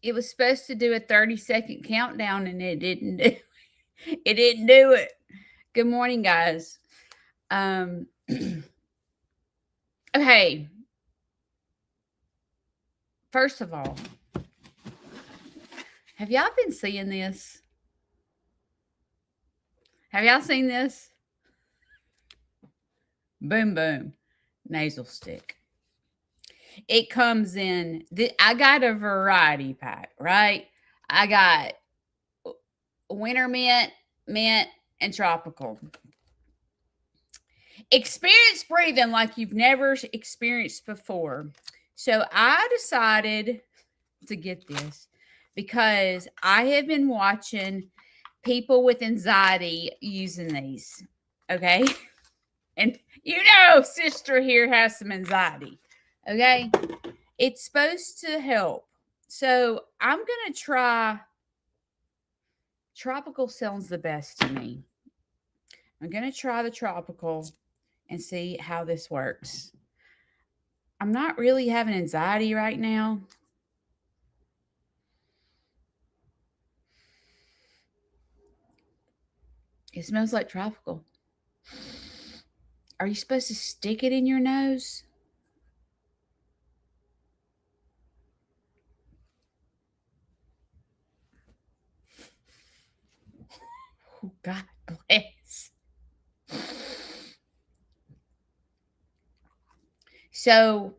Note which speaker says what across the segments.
Speaker 1: It was supposed to do a 30-second countdown and it didn't do it didn't do it. Good morning, guys. Um okay, first of all, have y'all been seeing this? Have y'all seen this? Boom boom nasal stick. It comes in I got a variety pack, right? I got winter mint, and tropical. Experience breathing like you've never experienced before. So I decided to get this because I have been watching people with anxiety using these. Okay. And sister here has some anxiety. Okay. It's supposed to help. So I'm going to try. Tropical sounds the best to me. I'm going to try the tropical and see how this works. I'm not really having anxiety right now. It smells like tropical. Are you supposed to stick it in your nose? Oh, God bless. So,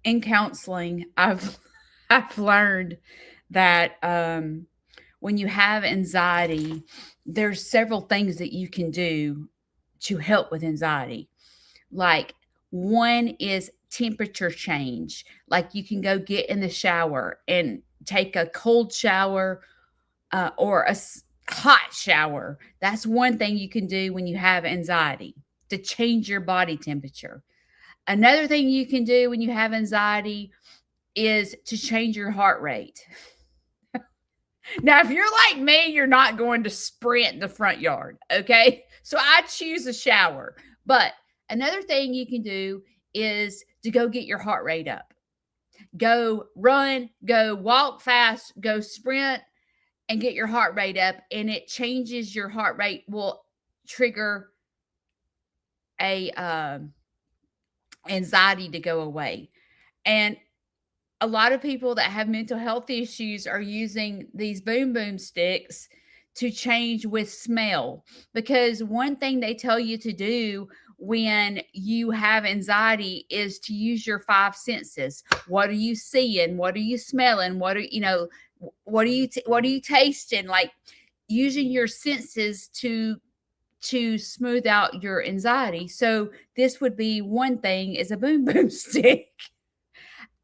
Speaker 1: in counseling, I've learned that when you have anxiety, there's several things that you can do to help with anxiety. Like one is temperature change. Like you can go get in the shower and take a cold shower or hot shower. That's one thing you can do when you have anxiety to change your body temperature. Another thing you can do when you have anxiety is to change your heart rate. Now, if you're like me, you're not going to sprint in the front yard, okay? So I choose a shower. But another thing you can do is to go get your heart rate up. Go run, go walk fast, go sprint, and get your heart rate up. And it changes your heart rate, will trigger a anxiety to go away. And a lot of people that have mental health issues are using these boom boom sticks to change with smell, because one thing they tell you to do when you have anxiety is to use your five senses. What are you seeing? What are you smelling? What are you tasting? Like using your senses to smooth out your anxiety. So this would be one thing, is a boom boom stick.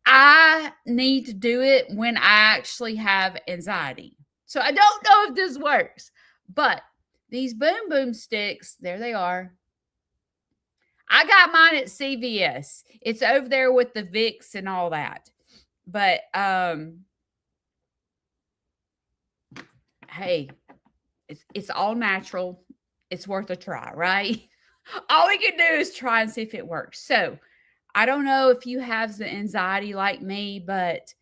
Speaker 1: I need to do it when I actually have anxiety. So I don't know if this works, but these boom boom sticks, there they are. I got mine at CVS. It's over there with the Vicks and all that. But hey, it's all natural. It's worth a try, right? All we can do is try and see if it works. So I don't know if you have the anxiety like me, but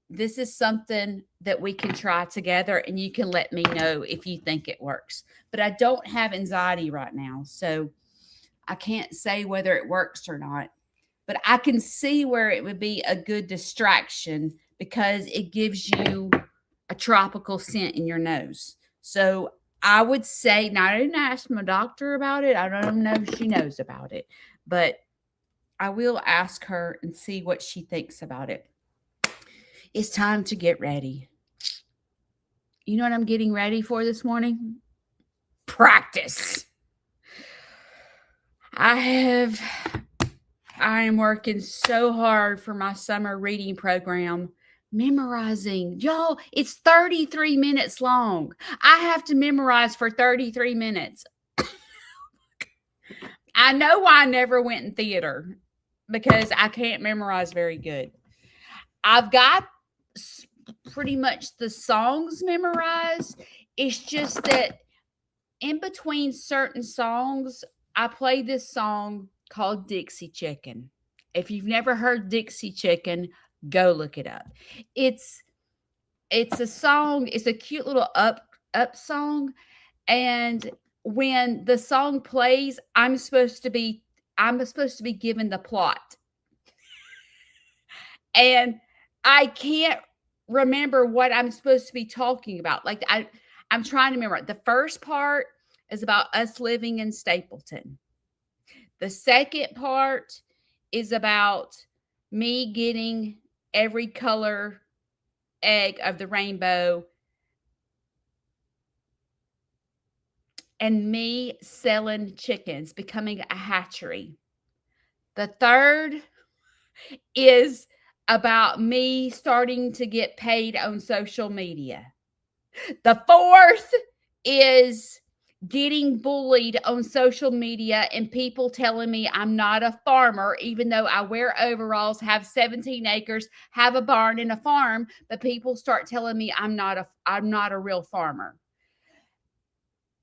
Speaker 1: this is something that we can try together and you can let me know if you think it works. But I don't have anxiety right now, so I can't say whether it works or not. But I can see where it would be a good distraction because it gives you a tropical scent in your nose. So I would say, now I didn't ask my doctor about it. I don't know if she knows about it, but I will ask her and see what she thinks about it. It's time to get ready. You know what I'm getting ready for this morning? Practice. I am working so hard for my summer reading program, memorizing. Y'all, it's 33 minutes long. I have to memorize for 33 minutes. I know why I never went in theater, because I can't memorize very good. I've got pretty much the songs memorized. It's just that in between certain songs, I play this song called Dixie Chicken. If you've never heard Dixie Chicken, Go look it up. It's it's a song. It's a cute little up song, and when the song plays, I'm supposed to be given the plot, and I can't remember what I'm supposed to be talking about. Like I'm trying to remember. The first part is about us living in Stapleton. The second part is about me getting every color egg of the rainbow and me selling chickens, becoming a hatchery. The third is about me starting to get paid on social media. The fourth is getting bullied on social media and people telling me I'm not a farmer, even though I wear overalls, have 17 acres, have a barn and a farm, but people start telling me I'm not a real farmer.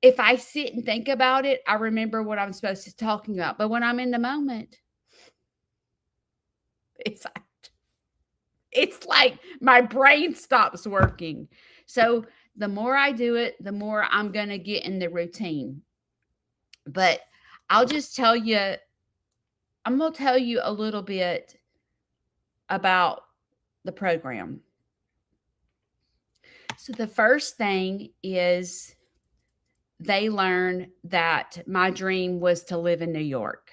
Speaker 1: If I sit and think about it, I remember what I'm supposed to be talking about. But when I'm in the moment, it's like, it's like my brain stops working. So the more I do it, the more I'm going to get in the routine. But I'll just tell you, I'm going to tell you a little bit about the program. So the first thing is they learn that my dream was to live in New York.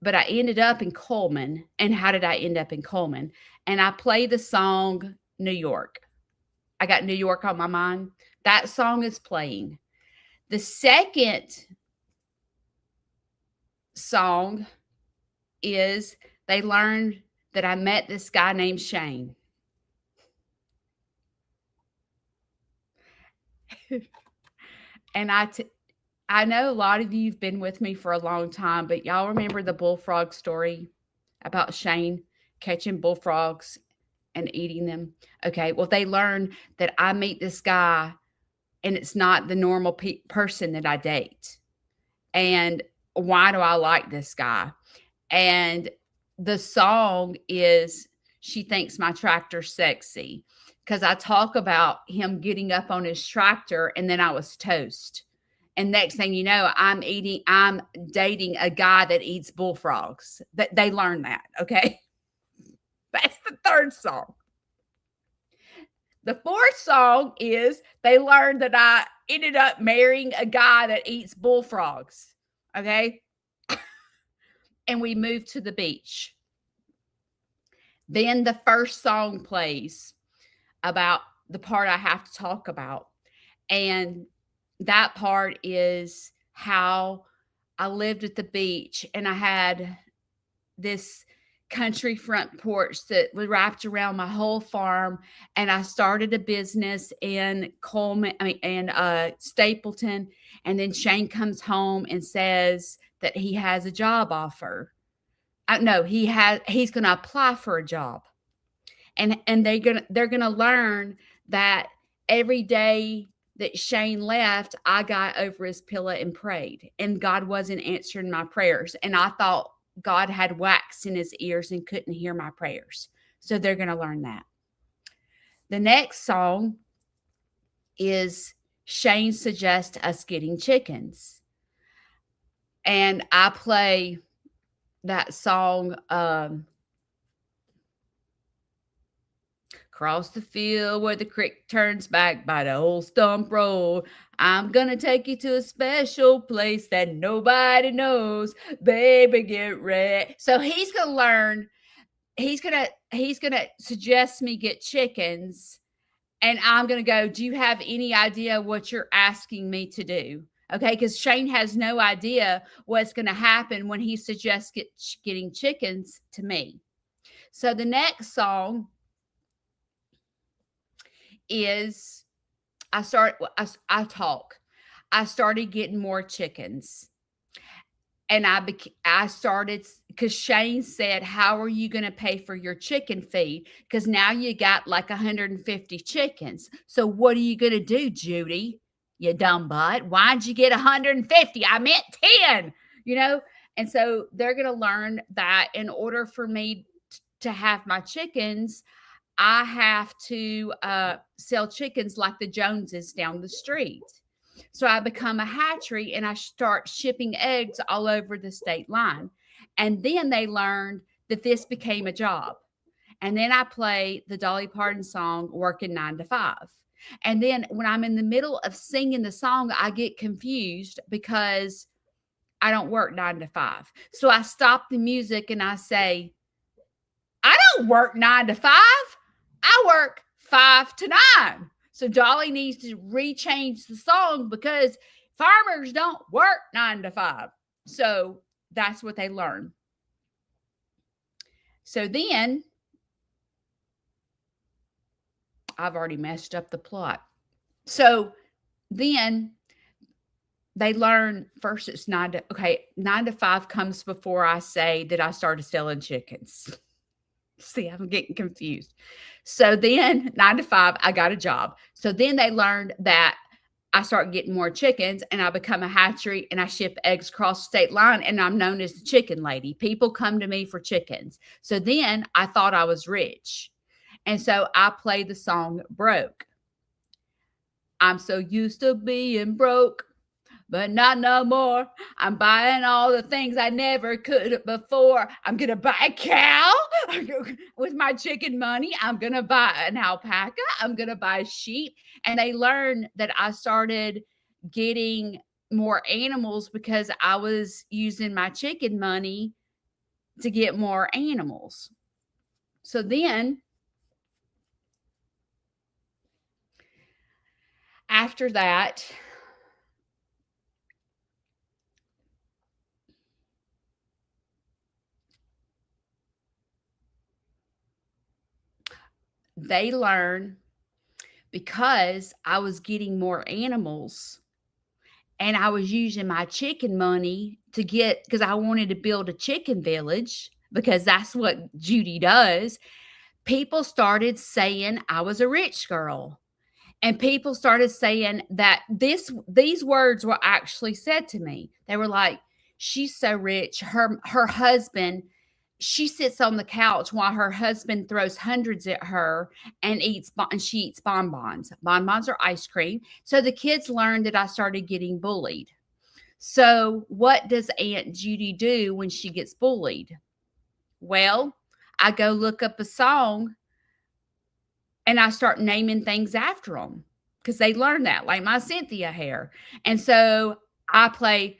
Speaker 1: But I ended up in Coleman. And how did I end up in Coleman? And I play the song New York. I got New York on my mind. That song is playing. The second song is they learned that I met this guy named Shane. And I know a lot of you've been with me for a long time, but y'all remember the bullfrog story about Shane catching bullfrogs and eating them? Okay, well, they learned that I meet this guy and it's not the normal person that I date. And why do I like this guy? And the song is She Thinks My Tractor's Sexy, because I talk about him getting up on his tractor and then I was toast. And next thing you know, I'm dating a guy that eats bullfrogs. That they learn that, okay? That's the third song. The fourth song is they learned that I ended up marrying a guy that eats bullfrogs, okay? And we moved to the beach. Then the first song plays about the part I have to talk about. And that part is how I lived at the beach and I had this country front porch that was wrapped around my whole farm. And I started a business in Stapleton. And then Shane comes home and says that he has a job offer. No, he's going to apply for a job. And they're going to learn that every day that Shane left, I got over his pillow and prayed, and God wasn't answering my prayers. And I thought God had wax in his ears and couldn't hear my prayers. So they're going to learn that. The next song is Shane suggests us getting chickens. And I play that song, across the field where the creek turns back by the old stump road. I'm gonna take you to a special place that nobody knows. Baby, get ready. So he's gonna learn. He's gonna suggest me get chickens, and I'm gonna go, do you have any idea what you're asking me to do? Okay, because Shane has no idea what's gonna happen when he suggests getting chickens to me. So the next song is I started getting more chickens. And I started, because Shane said, how are you going to pay for your chicken feed? Because now you got like 150 chickens. So what are you going to do, Judy? You dumb butt. Why'd you get 150? I meant 10, you know? And so they're going to learn that in order for me to have my chickens, I have to sell chickens like the Joneses down the street. So I become a hatchery and I start shipping eggs all over the state line. And then they learned that this became a job. And then I play the Dolly Parton song, Working 9 to 5. And then when I'm in the middle of singing the song, I get confused because I don't work 9 to 5. So I stop the music and I say, I don't work 9 to 5. I work 5 to 9. So Dolly needs to rechange the song because farmers don't work 9 to 5. So that's what they learn. So then I've already messed up the plot. So then they learn first it's 9 to 5 comes before I say that I started selling chickens. See, I'm getting confused. So then 9 to 5, I got a job. So then they learned that I start getting more chickens and I become a hatchery and I ship eggs across the state line and I'm known as the chicken lady. People come to me for chickens. So then I thought I was rich. And so I played the song Broke. I'm so used to being broke, but not no more. I'm buying all the things I never could before. I'm going to buy a cow with my chicken money. I'm going to buy an alpaca. I'm going to buy sheep. And they learned that I started getting more animals because I was using my chicken money to get more animals. So then after that, they learn because I was getting more animals and I was using my chicken money to get, because I wanted to build a chicken village because that's what Judy does. People started saying I was a rich girl. And people started saying that these words were actually said to me. They were like, she's so rich. Her husband, she sits on the couch while her husband throws hundreds at her and she eats bonbons. Bonbons are ice cream. So the kids learned that I started getting bullied. So what does Aunt Judy do when she gets bullied? Well, I go look up a song and I start naming things after them because they learn that, like my Cynthia hair. And so I play,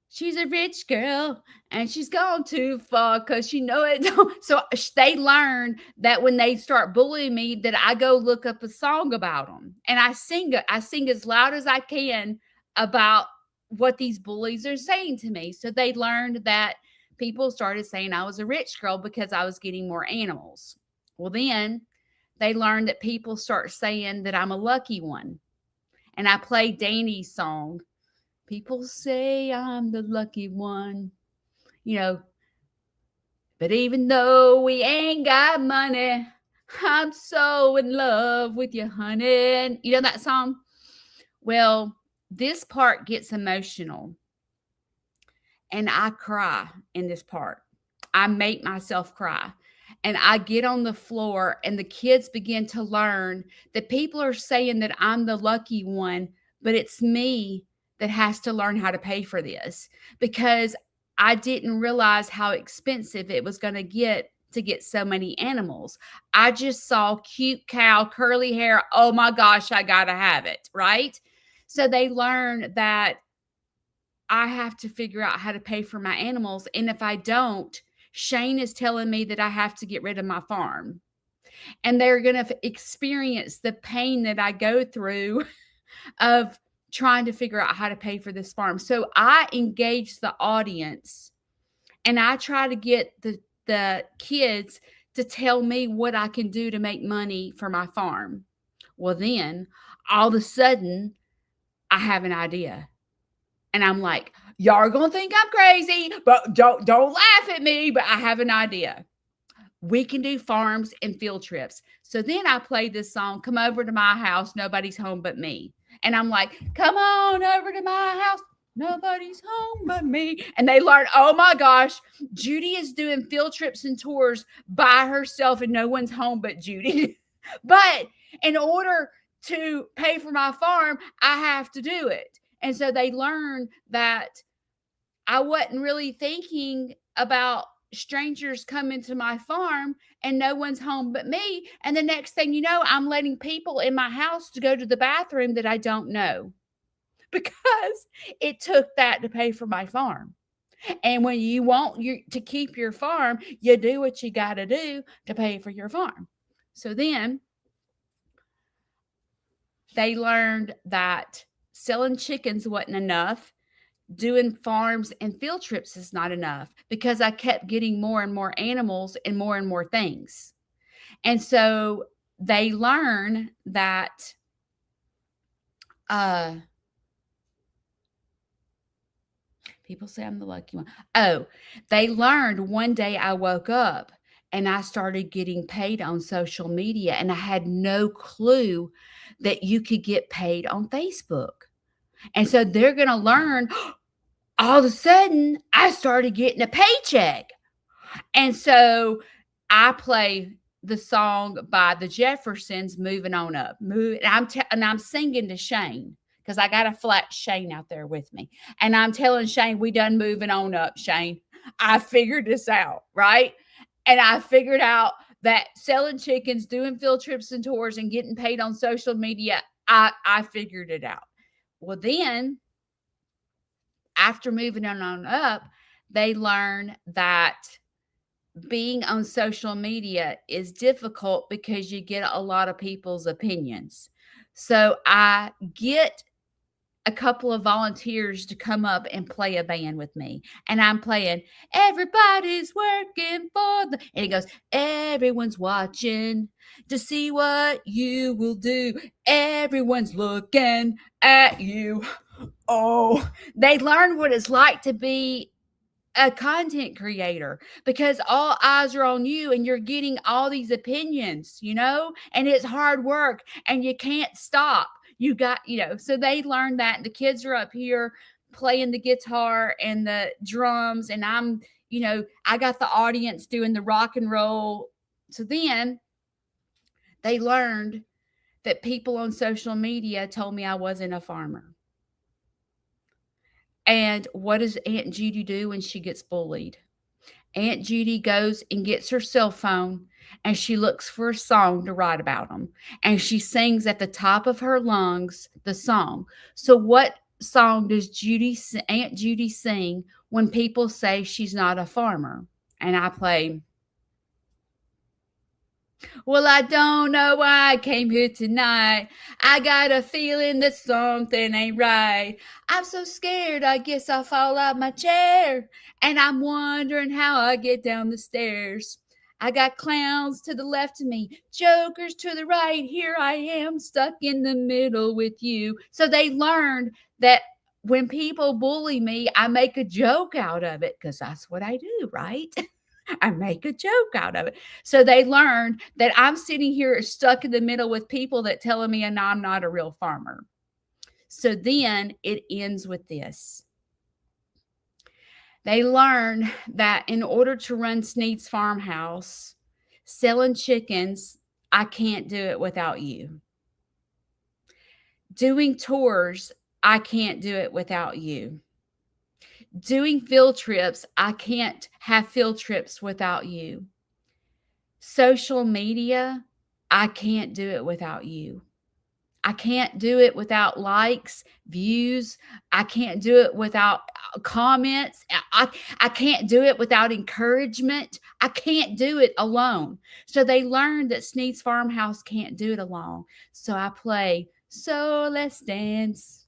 Speaker 1: she's a rich girl and she's gone too far because she know it. So they learn that when they start bullying me, that I go look up a song about them. And I sing as loud as I can about what these bullies are saying to me. So they learned that people started saying I was a rich girl because I was getting more animals. Well, then they learned that people start saying that I'm a lucky one. And I play Danny's song. People say I'm the lucky one, but even though we ain't got money, I'm so in love with you, honey. And you know that song? Well, this part gets emotional. And I cry in this part. I make myself cry. And I get on the floor and the kids begin to learn that people are saying that I'm the lucky one, but it's me that has to learn how to pay for this because I didn't realize how expensive it was going to get so many animals. I just saw cute cow, curly hair. Oh my gosh, I got to have it, right? So they learn that I have to figure out how to pay for my animals. And if I don't, Shane is telling me that I have to get rid of my farm. And they're going to experience the pain that I go through of trying to figure out how to pay for this farm. So I engage the audience and I try to get the kids to tell me what I can do to make money for my farm. Well, then all of a sudden I have an idea. And I'm like, y'all are going to think I'm crazy, but don't laugh at me, but I have an idea. We can do farms and field trips. So then I played this song, Come Over to My House, Nobody's Home But Me. And I'm like, come on over to my house. Nobody's home but me. And they learn, oh my gosh, Judy is doing field trips and tours by herself and no one's home but Judy. But in order to pay for my farm, I have to do it. And so they learn that I wasn't really thinking about strangers coming to my farm and no one's home but me. And the next thing you know, I'm letting people in my house to go to the bathroom that I don't know because it took that to pay for my farm. And when you want to keep your farm, you do what you got to do to pay for your farm. So then they learned that selling chickens wasn't enough. Doing farms and field trips is not enough because I kept getting more and more animals and more things. And so they learn that people say I'm the lucky one. Oh, they learned one day I woke up and I started getting paid on social media, and I had no clue that you could get paid on Facebook. And so they're going to learn all of a sudden I started getting a paycheck. And so I play the song by the Jeffersons, Moving On Up. And I'm singing to Shane because I got a flat Shane out there with me. And I'm telling Shane, we done moving on up, Shane. I figured this out, right? And I figured out that selling chickens, doing field trips and tours, and getting paid on social media, I figured it out. Well, then after moving on up, they learn that being on social media is difficult because you get a lot of people's opinions. So I get a couple of volunteers to come up and play a band with me. And I'm playing, everybody's working for the, and it goes, everyone's watching to see what you will do. Everyone's looking at you. Oh, they learn what it's like to be a content creator because all eyes are on you and you're getting all these opinions, and it's hard work and you can't stop. You got, so they learned that. The kids are up here playing the guitar and the drums, and I'm, I got the audience doing the rock and roll. So then they learned that people on social media told me I wasn't a farmer. And what does Aunt Judy do when she gets bullied? Aunt Judy goes and gets her cell phone and she looks for a song to write about them. And she sings at the top of her lungs the song. So what song does Aunt Judy sing when people say she's not a farmer? And I play, well, I don't know why I came here tonight. I got a feeling that something ain't right. I'm so scared, I guess I'll fall out my chair. And I'm wondering how I get down the stairs. I got clowns to the left of me, jokers to the right. Here I am stuck in the middle with you. So they learned that when people bully me, I make a joke out of it because that's what I do, right? I make a joke out of it. So they learned that I'm sitting here stuck in the middle with people that telling me and I'm not a real farmer. So then it ends with this. They learn that in order to run Sneed's Farmhouse, selling chickens, I can't do it without you. Doing tours, I can't do it without you. Doing field trips, I can't have field trips without you. Social media, I can't do it without you. I can't do it without likes, views. I can't do it without comments. I can't do it without encouragement. I can't do it alone. So they learned that Sneed's Farmhouse can't do it alone. So I play, so let's dance.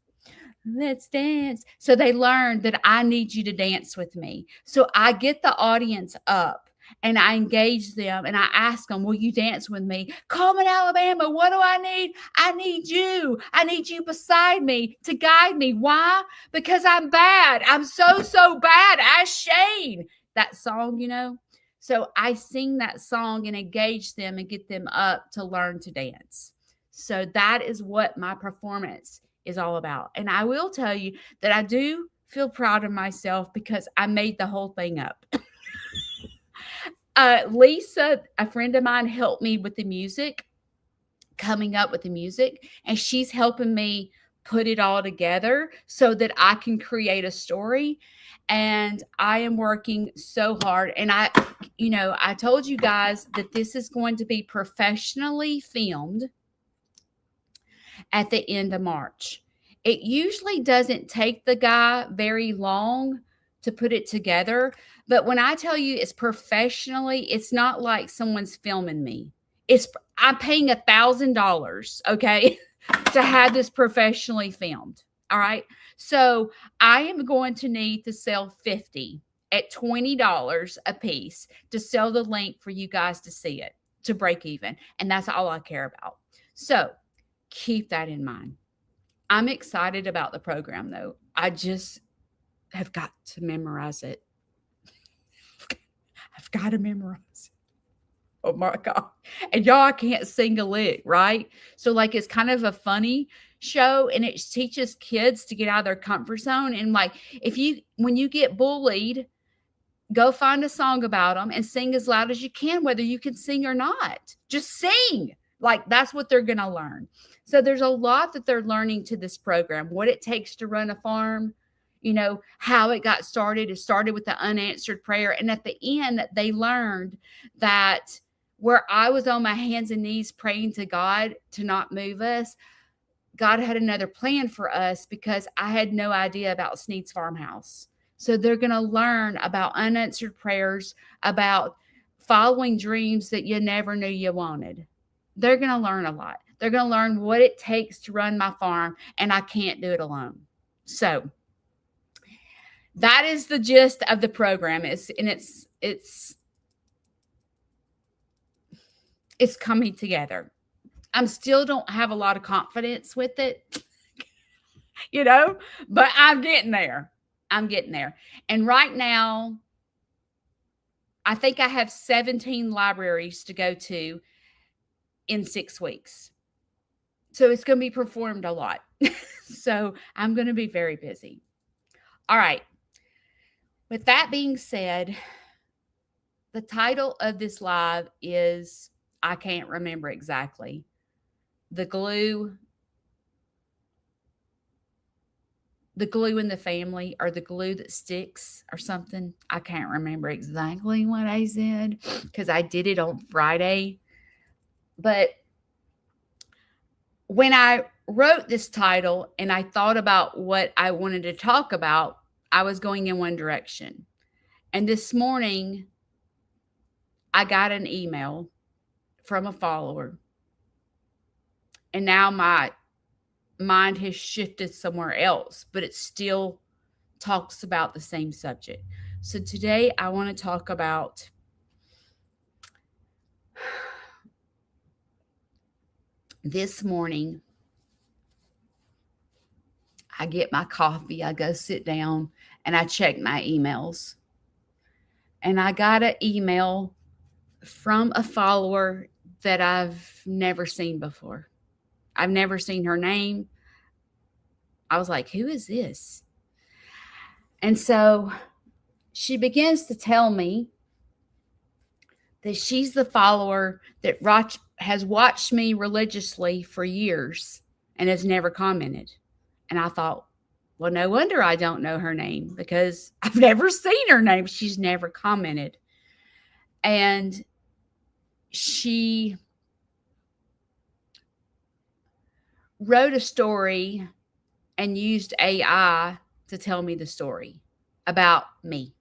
Speaker 1: Let's dance. So they learned that I need you to dance with me. So I get the audience up and I engage them and I ask them, will you dance with me? Coleman, Alabama, what do I need? I need you. I need you beside me to guide me. Why? Because I'm bad. I'm so bad. Ask Shane. That song, So I sing that song and engage them and get them up to learn to dance. So that is what my performance is all about. And I will tell you that I do feel proud of myself because I made the whole thing up. Lisa, a friend of mine, helped me with the music, coming up with the music, and she's helping me put it all together so that I can create a story. And I am working so hard. And I told you guys that this is going to be professionally filmed at the end of March. It usually doesn't take the guy very long to put it together. But when I tell you it's professionally, it's not like someone's filming me. I'm paying $1,000, okay, to have this professionally filmed. All right. So I am going to need to sell 50 at $20 a piece to sell the link for you guys to see it, to break even. And that's all I care about. So keep that in mind. I'm excited about the program, though. I just have got to memorize it. I've got to memorize it. Oh my God. And y'all, I can't sing a lick, right? So, like, it's kind of a funny show, and it teaches kids to get out of their comfort zone. And, like, when you get bullied, go find a song about them and sing as loud as you can, whether you can sing or not. Just sing. Like, that's what they're going to learn. So there's a lot that they're learning to this program, what it takes to run a farm, how it got started. It started with the unanswered prayer. And at the end, they learned that where I was on my hands and knees praying to God to not move us, God had another plan for us because I had no idea about Sneed's Farmhouse. So they're going to learn about unanswered prayers, about following dreams that you never knew you wanted. They're going to learn a lot. They're going to learn what it takes to run my farm, and I can't do it alone. So that is the gist of the program. It's coming together. I still don't have a lot of confidence with it, but I'm getting there. And right now, I think I have 17 libraries to go to in 6 weeks. So it's going to be performed a lot. So I'm going to be very busy. All right. With that being said, the title of this live is, I can't remember exactly, the glue in the family, or the glue that sticks, or something. I can't remember exactly what I said because I did it on Friday. But when I wrote this title and I thought about what I wanted to talk about, I was going in one direction. And this morning, I got an email from a follower. And now my mind has shifted somewhere else, but it still talks about the same subject. So today I want to talk about this morning. I get my coffee, I go sit down, and I check my emails. And I got an email from a follower that I've never seen before. I've never seen her name. I was like, who is this? And so she begins to tell me that she's the follower that has watched me religiously for years and has never commented. And I thought, well, no wonder I don't know her name, because I've never seen her name. She's never commented. And she wrote a story and used AI to tell me the story about me.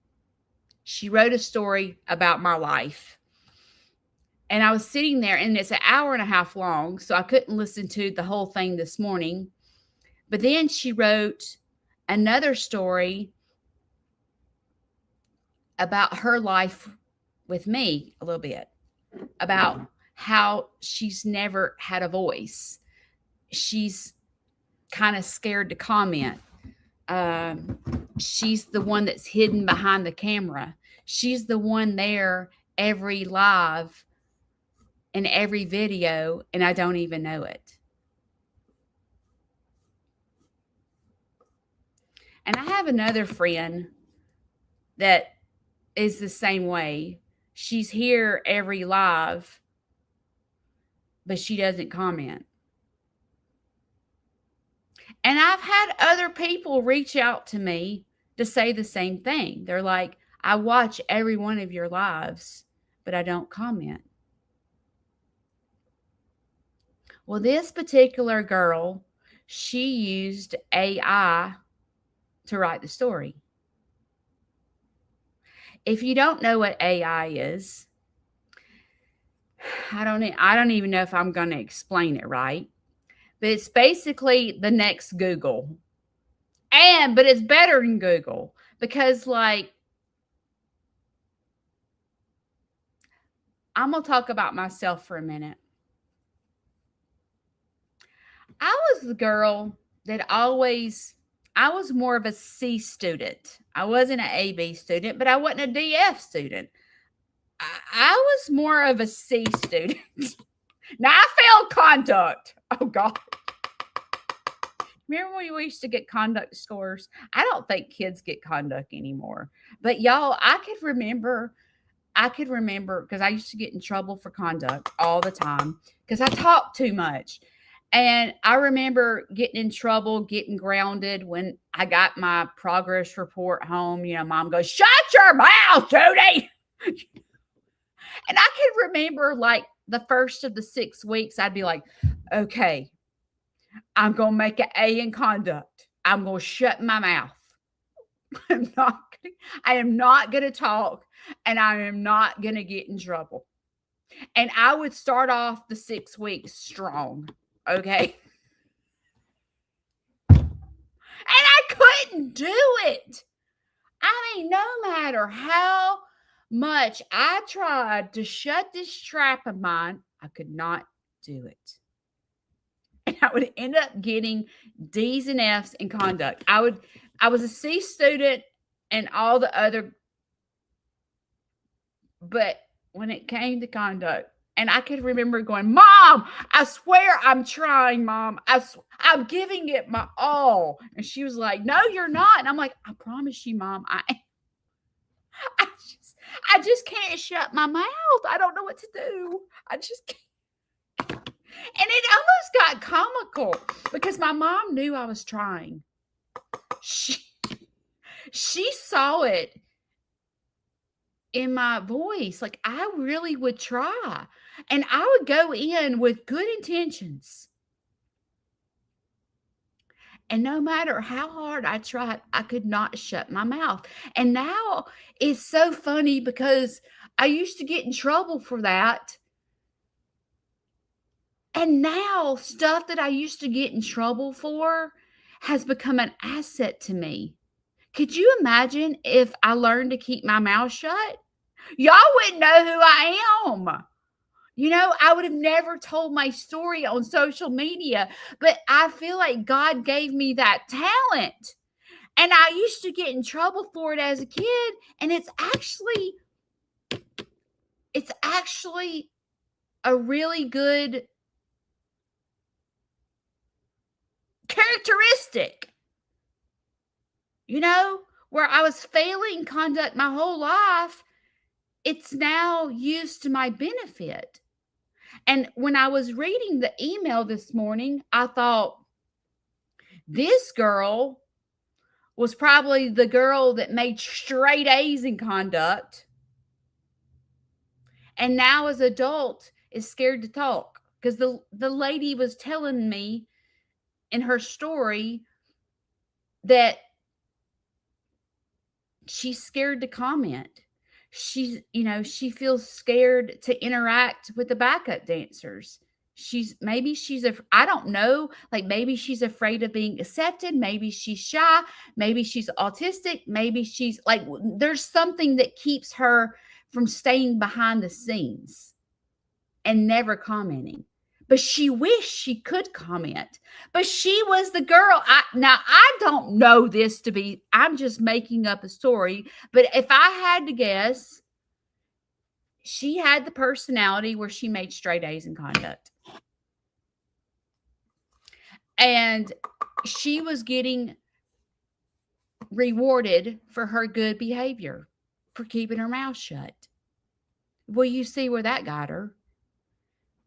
Speaker 1: She wrote a story about my life. And I was sitting there, and it's an hour and a half long, so I couldn't listen to the whole thing this morning. But then she wrote another story about her life with me a little bit, about how she's never had a voice. She's kind of scared to comment. She's the one that's hidden behind the camera. She's the one there every live and every video, and I don't even know it. And I have another friend that is the same way. She's here every live, but she doesn't comment. And I've had other people reach out to me to say the same thing. They're like, I watch every one of your lives, but I don't comment. Well, this particular girl, she used AI to write the story. If you don't know what AI is, I don't even know if I'm going to explain it right. But it's basically the next Google. But it's better than Google because, like, I'm going to talk about myself for a minute. I was the girl that I was more of a C student. I wasn't an AB student, but I wasn't a DF student. I was more of a C student. Now I failed conduct. Oh, God. Remember when we used to get conduct scores? I don't think kids get conduct anymore. But y'all, I could remember because I used to get in trouble for conduct all the time because I talked too much. And I remember getting in trouble, getting grounded when I got my progress report home. You know, mom goes, "Shut your mouth, Judy." And I can remember like the first of the 6 weeks, I'd be like, okay, I'm going to make an A in conduct. I'm going to shut my mouth. I am not going to talk, and I am not going to get in trouble. And I would start off the 6 weeks strong. Okay. And I couldn't do it. I mean, no matter how much I tried to shut this trap of mine, I could not do it. And I would end up getting D's and F's in conduct. I was a C student and all the other, but when it came to conduct, and I could remember going, "Mom, I swear I'm trying, Mom. I'm giving it my all." And she was like, "No, you're not." And I'm like, "I promise you, Mom, I just can't shut my mouth. I don't know what to do. I just can't." And it almost got comical because my mom knew I was trying. She saw it in my voice. Like, I really would try. And I would go in with good intentions. And no matter how hard I tried, I could not shut my mouth. And now it's so funny because I used to get in trouble for that. And now stuff that I used to get in trouble for has become an asset to me. Could you imagine if I learned to keep my mouth shut? Y'all wouldn't know who I am. You know, I would have never told my story on social media, but I feel like God gave me that talent. And I used to get in trouble for it as a kid, and it's actually a really good characteristic. You know, where I was failing conduct my whole life, it's now used to my benefit. And when I was reading the email this morning, I thought, this girl was probably the girl that made straight A's in conduct. And now as an adult is scared to talk because the lady was telling me in her story that she's scared to comment. She feels scared to interact with the backup dancers. I don't know, like maybe she's afraid of being accepted. Maybe she's shy. Maybe she's autistic. Maybe she's like, there's something that keeps her from staying behind the scenes and never commenting. But she wished she could comment. But she was the girl. I don't know this to be, I'm just making up a story. But if I had to guess, she had the personality where she made straight A's in conduct. And she was getting rewarded for her good behavior, for keeping her mouth shut. Well, you see where that got her.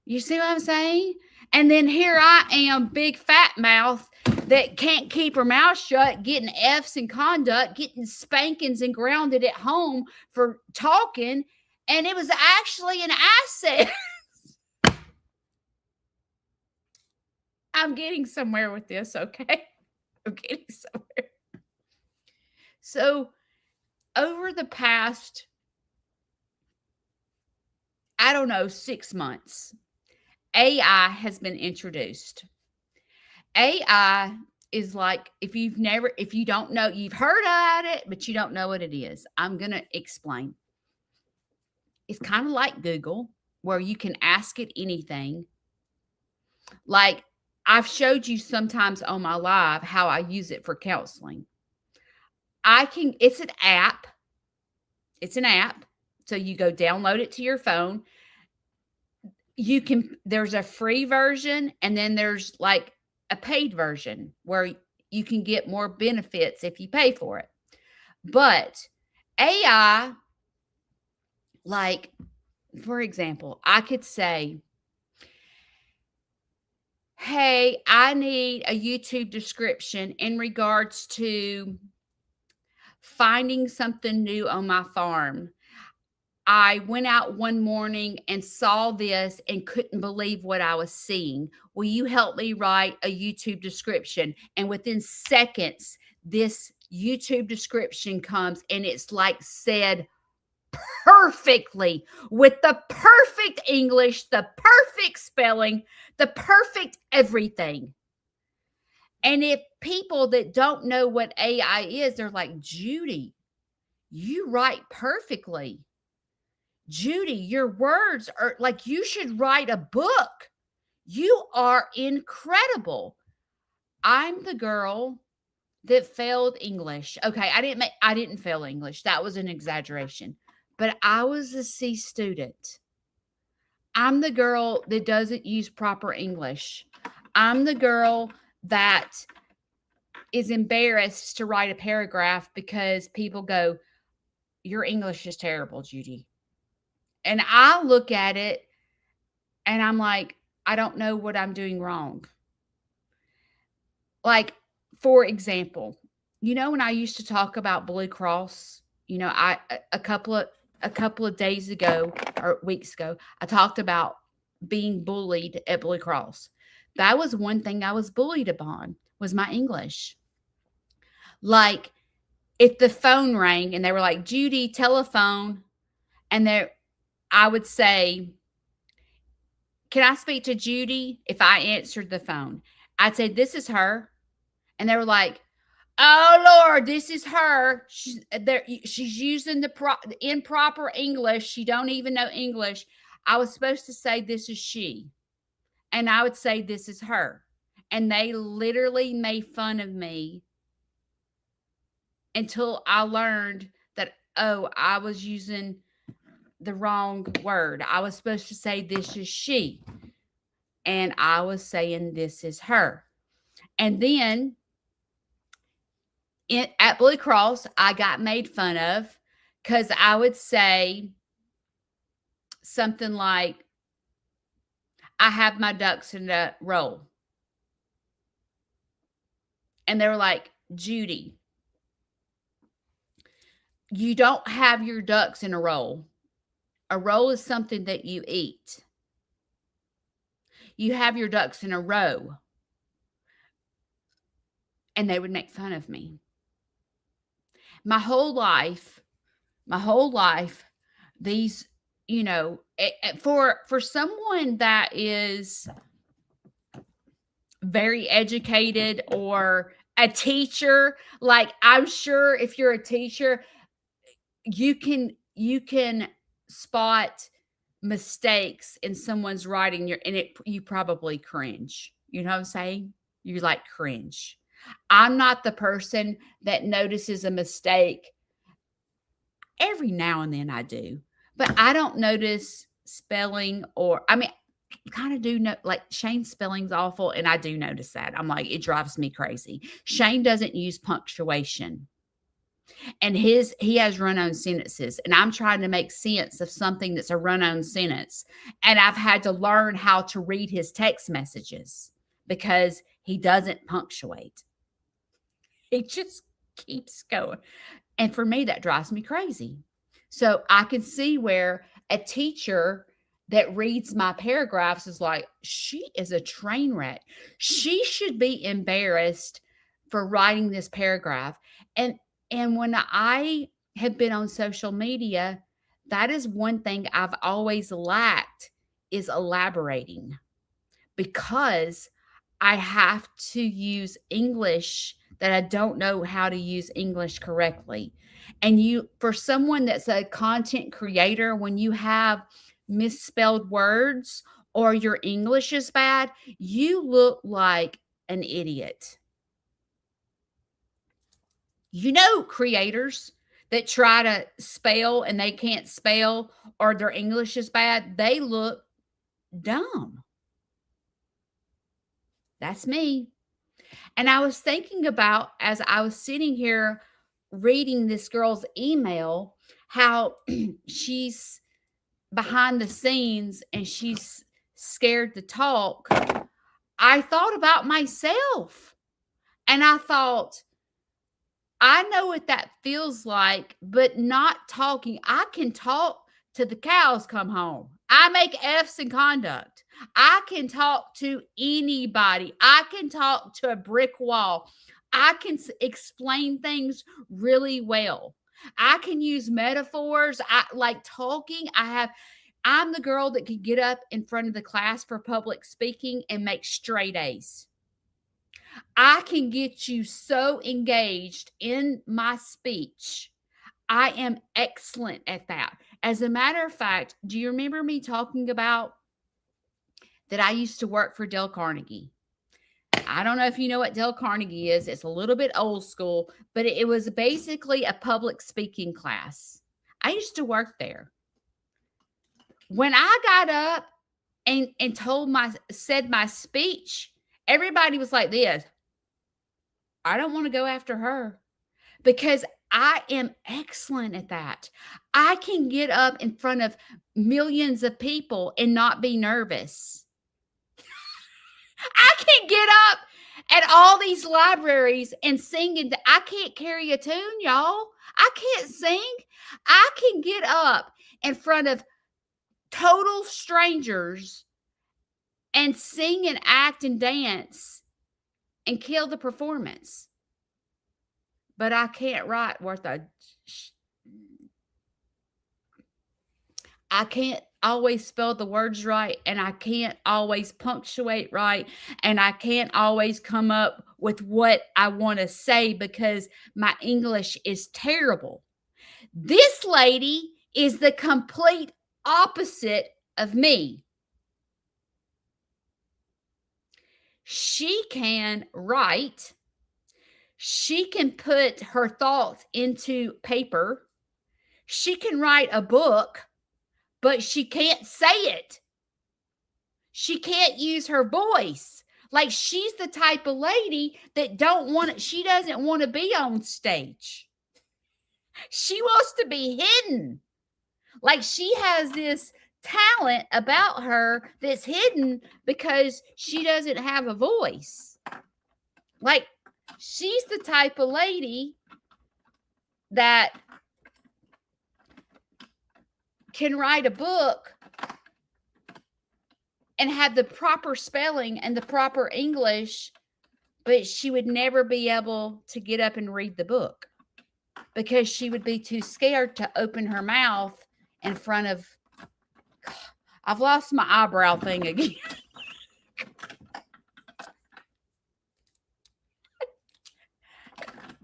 Speaker 1: You see what I'm saying? And then here I am, big fat mouth that can't keep her mouth shut, getting F's in conduct, getting spankings and grounded at home for talking. And it was actually an asset. I'm getting somewhere with this, okay? I'm getting somewhere. So, over the past, I don't know, 6 months, AI has been introduced. AI is like, if you don't know, you've heard about it, but you don't know what it is. I'm going to explain. It's kind of like Google, where you can ask it anything. Like, I've showed you sometimes on my live how I use it for counseling. It's an app. It's an app. So you go download it to your phone. There's a free version, and then there's like a paid version where you can get more benefits if you pay for it. But AI, like, for example, I could say, hey, I need a YouTube description in regards to finding something new on my farm. I went out one morning and saw this and couldn't believe what I was seeing. Will you help me write a YouTube description? And within seconds, this YouTube description comes, and it's like said perfectly, with the perfect English, the perfect spelling, the perfect everything. And if people that don't know what AI is, they're like, Judy, you write perfectly. Judy, your words are like, you should write a book. You are incredible. I'm the girl that failed English. Okay, I didn't fail English. That was an exaggeration. But I was a C student. I'm the girl that doesn't use proper English. I'm the girl that is embarrassed to write a paragraph because people go, your English is terrible, Judy. And I look at it and I'm like, I don't know what I'm doing wrong. Like, for example, when I used to talk about Blue Cross, a couple of days ago or weeks ago, I talked about being bullied at Blue Cross. That was one thing I was bullied upon, was my English. Like, if the phone rang and they were like, Judy, telephone, and I would say, can I speak to Judy? If I answered the phone, I'd say, this is her. And they were like, oh, Lord, this is her. She's using the improper English. She don't even know English. I was supposed to say, this is she. And I would say, this is her. And they literally made fun of me until I learned that, I was using the wrong word. I was supposed to say, this is she. And I was saying, this is her. And then at Blue Cross, I got made fun of because I would say something like, I have my ducks in a row. And they were like, Judy, you don't have your ducks in a row. A roll is something that you eat. You have your ducks in a row. And they would make fun of me. My whole life, these, for someone that is very educated or a teacher, like, I'm sure if you're a teacher, you can spot mistakes in someone's writing you probably cringe. You know what I'm saying? You like cringe. I'm not the person that notices a mistake. Every now and then I do, but I don't notice spelling kind of do know, like, Shane's spelling's awful, and I do notice that. I'm like, it drives me crazy. Shane doesn't use punctuation. And he has run-on sentences, and I'm trying to make sense of something that's a run-on sentence, and I've had to learn how to read his text messages because he doesn't punctuate. He just keeps going. And for me, that drives me crazy. So I can see where a teacher that reads my paragraphs is like, she is a train wreck. She should be embarrassed for writing this paragraph. And when I have been on social media, that is one thing I've always lacked is elaborating because I have to use English that I don't know how to use English correctly. And for someone that's a content creator, when you have misspelled words or your English is bad, you look like an idiot. You know, creators that try to spell and they can't spell or their English is bad, they look dumb. That's me. And I was thinking about as I was sitting here reading this girl's email, how she's behind the scenes and she's scared to talk. I thought about myself and I thought, I know what that feels like, but not talking. I can talk till the cows come home. I make F's in conduct. I can talk to anybody. I can talk to a brick wall. I can explain things really well. I can use metaphors. I like talking. I'm the girl that can get up in front of the class for public speaking and make straight A's. I can get you so engaged in my speech. I am excellent at that. As a matter of fact, do you remember me talking about that I used to work for Dale Carnegie? I don't know if you know what Dale Carnegie is. It's a little bit old school, but it was basically a public speaking class. I used to work there. When I got up and said my speech, everybody was like this. I don't want to go after her because I am excellent at that. I can get up in front of millions of people and not be nervous. I can get up at all these libraries and sing. And I can't carry a tune, y'all. I can't sing. I can get up in front of total strangers and sing and act and dance and kill the performance. But I can't write worth a. I can't always spell the words right, and I can't always punctuate right, and I can't always come up with what I want to say because my English is terrible. This lady is the complete opposite of me. She can write. She can put her thoughts into paper. She can write a book, but she can't say it. She can't use her voice. Like she's the type of lady that she doesn't want to be on stage. She wants to be hidden. Like she has this talent about her that's hidden because she doesn't have a voice. Like she's the type of lady that can write a book and have the proper spelling and the proper English, but she would never be able to get up and read the book because she would be too scared to open her mouth in front of. I've lost my eyebrow thing again.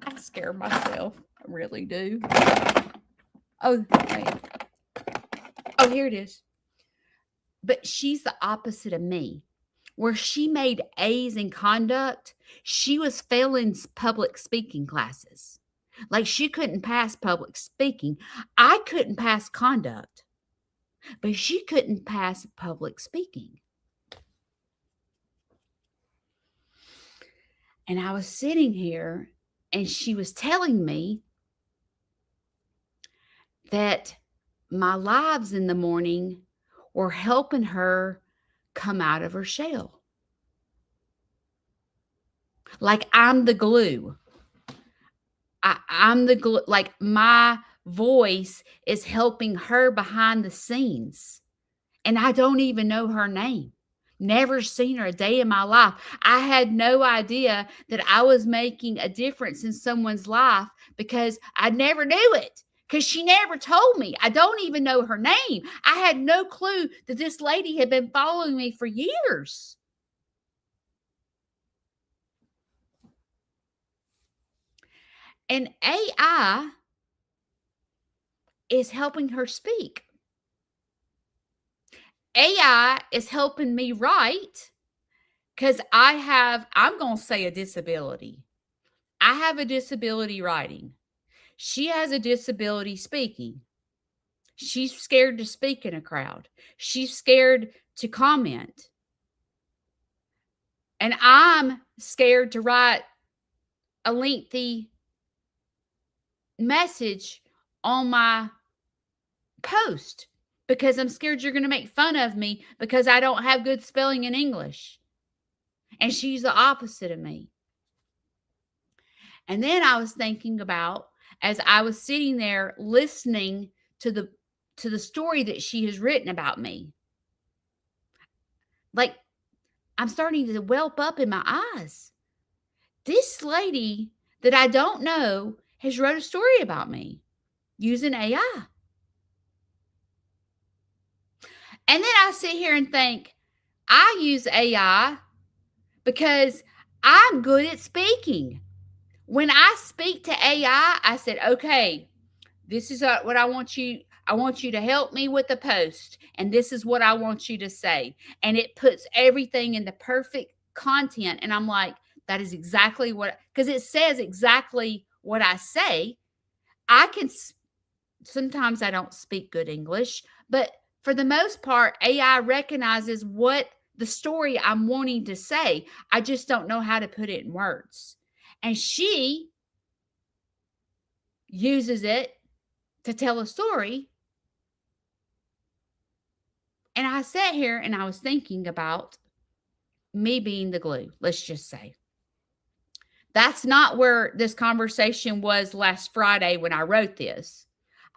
Speaker 1: I scare myself. I really do. Oh, wait. Oh, here it is. But she's the opposite of me. Where she made A's in conduct, she was failing public speaking classes. Like she couldn't pass public speaking. I couldn't pass conduct, but she couldn't pass public speaking. And I was sitting here and she was telling me that my lives in the morning were helping her come out of her shell. Like I'm the glue. I'm the glue. Like my voice is helping her behind the scenes. And I don't even know her name. Never seen her a day in my life. I had no idea that I was making a difference in someone's life because I never knew it because she never told me. I don't even know her name. I had no clue that this lady had been following me for years. And AI is helping her speak. AI is helping me write because I'm going to say a disability. I have a disability writing. She has a disability speaking. She's scared to speak in a crowd. She's scared to comment. And I'm scared to write a lengthy message on my post because I'm scared you're going to make fun of me because I don't have good spelling in English. And she's the opposite of me. And then I was thinking about, as I was sitting there listening to the story that she has written about me, like I'm starting to whelp up in my eyes. This lady that I don't know has wrote a story about me using AI. And then I sit here and think, I use AI because I'm good at speaking. When I speak to AI, I said, okay, this is what I want you. I want you to help me with the post. And this is what I want you to say. And it puts everything in the perfect content. And I'm like, that is exactly what, because it says exactly what I say. Sometimes I don't speak good English, but for the most part, AI recognizes what the story I'm wanting to say. I just don't know how to put it in words. And she uses it to tell a story. And I sat here and I was thinking about me being the glue, let's just say. That's not where this conversation was last Friday when I wrote this.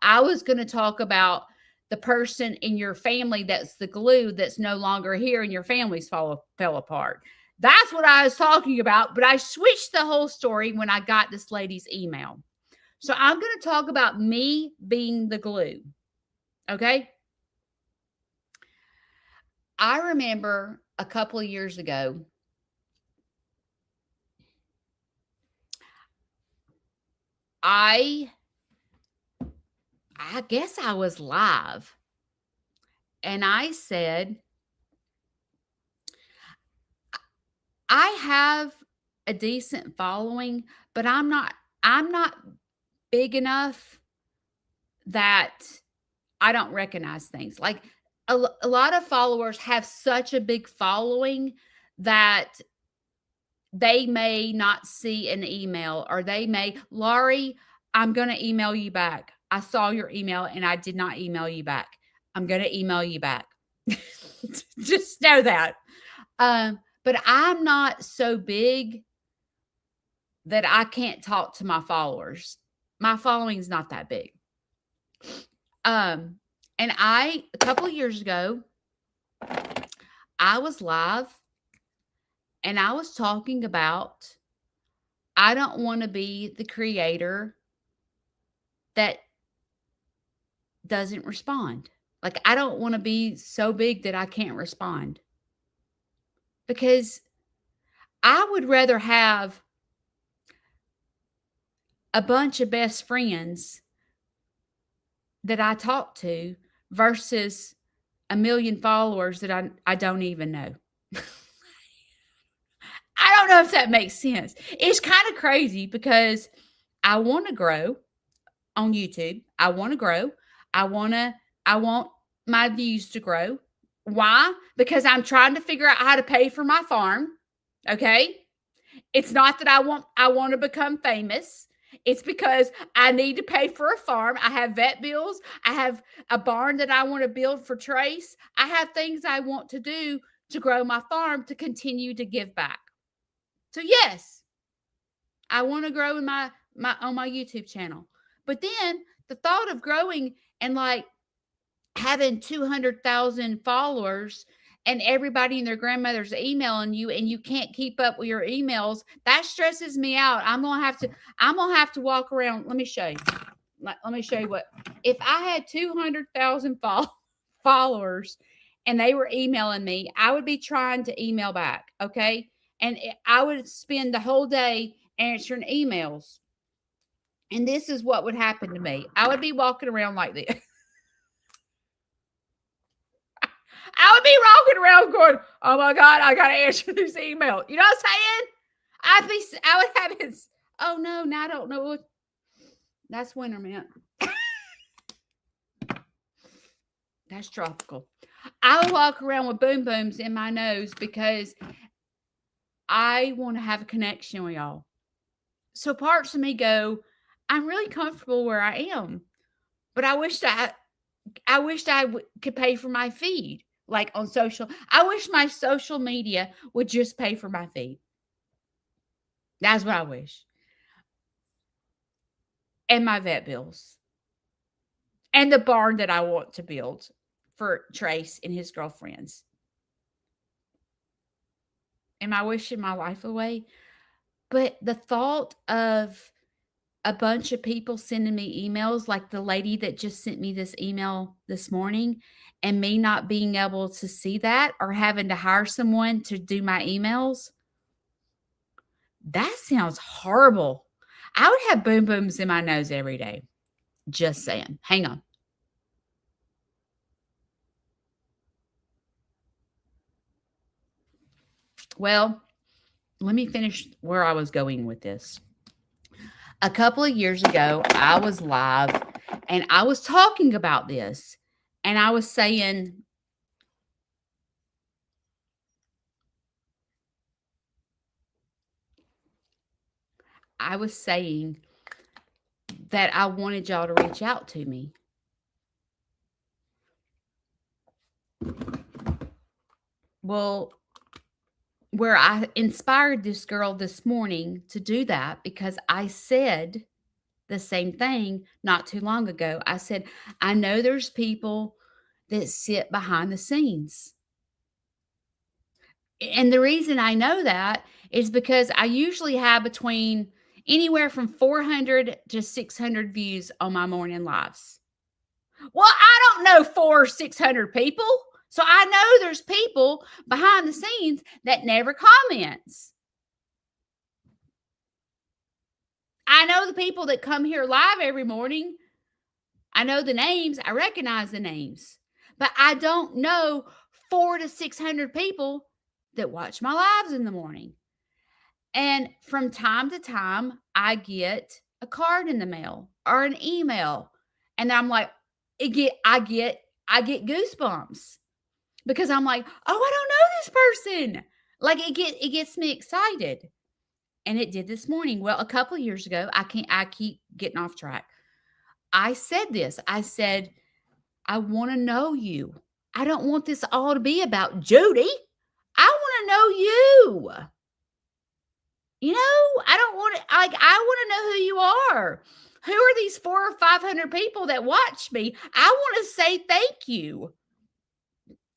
Speaker 1: I was going to talk about the person in your family that's the glue that's no longer here and your family's fell apart. That's what I was talking about, but I switched the whole story when I got this lady's email. So I'm going to talk about me being the glue. Okay? I remember a couple of years ago, I guess I was live. And I said, I have a decent following, but I'm not big enough that I don't recognize things. Like a lot of followers have such a big following that they may not see an email, or they may, Laurie, I'm going to email you back. I saw your email and I did not email you back. I'm going to email you back. Just know that. But I'm not so big that I can't talk to my followers. My following is not that big. And a couple of years ago, I was live and I was talking about, I don't want to be the creator that doesn't respond. Like, I don't want to be so big that I can't respond. Because I would rather have a bunch of best friends that I talk to versus a million followers that I don't even know. I don't know if that makes sense. It's kind of crazy because I want to grow on YouTube. I want to grow. I want my views to grow. Why? Because I'm trying to figure out how to pay for my farm. Okay? It's not that I want to become famous. It's because I need to pay for a farm. I have vet bills. I have a barn that I want to build for Trace. I have things I want to do to grow my farm to continue to give back. So yes, I want to grow in my on my YouTube channel. But then the thought of growing and like having 200,000 followers and everybody and their grandmother's emailing you and you can't keep up with your emails, that stresses me out. I'm going to have to walk around. Let me show you. Let me show you what, if I had 200,000 followers and they were emailing me, I would be trying to email back. Okay. And I would spend the whole day answering emails. And this is what would happen to me. I would be walking around like this. I would be walking around going, oh my God, I got to answer this email. You know what I'm saying? I would have it. Oh no, now I don't know what. That's winter, man. That's tropical. I would walk around with boom booms in my nose because I want to have a connection with y'all. So parts of me go, I'm really comfortable where I am, but I wished I could pay for my feed. Like on social, I wish my social media would just pay for my feed. That's what I wish. And my vet bills. And the barn that I want to build for Trace and his girlfriends. Am I wishing my life away? But the thought of a bunch of people sending me emails, like the lady that just sent me this email this morning, and me not being able to see that or having to hire someone to do my emails, that sounds horrible. I would have boom booms in my nose every day. Just saying. Hang on. Well, let me finish where I was going with this. A couple of years ago, I was live and I was talking about this and I was saying, that I wanted y'all to reach out to me. Well, where I inspired this girl this morning to do that because I said the same thing not too long ago. I said, I know there's people that sit behind the scenes. And the reason I know that is because I usually have between anywhere from 400 to 600 views on my morning lives. Well, I don't know 400 or 600 people. So I know there's people behind the scenes that never comments. I know the people that come here live every morning. I know the names. I recognize the names. But I don't know 400 to 600 people that watch my lives in the morning. And from time to time, I get a card in the mail or an email. And I'm like, I get goosebumps. Because I'm like, oh, I don't know this person. Like it gets me excited. And it did this morning. Well, a couple of years ago, I keep getting off track. I said this. I said, I want to know you. I don't want this all to be about Judy. I want to know you. You know, I don't want to, like, I want to know who you are. Who are these 400 or 500 people that watch me? I want to say thank you.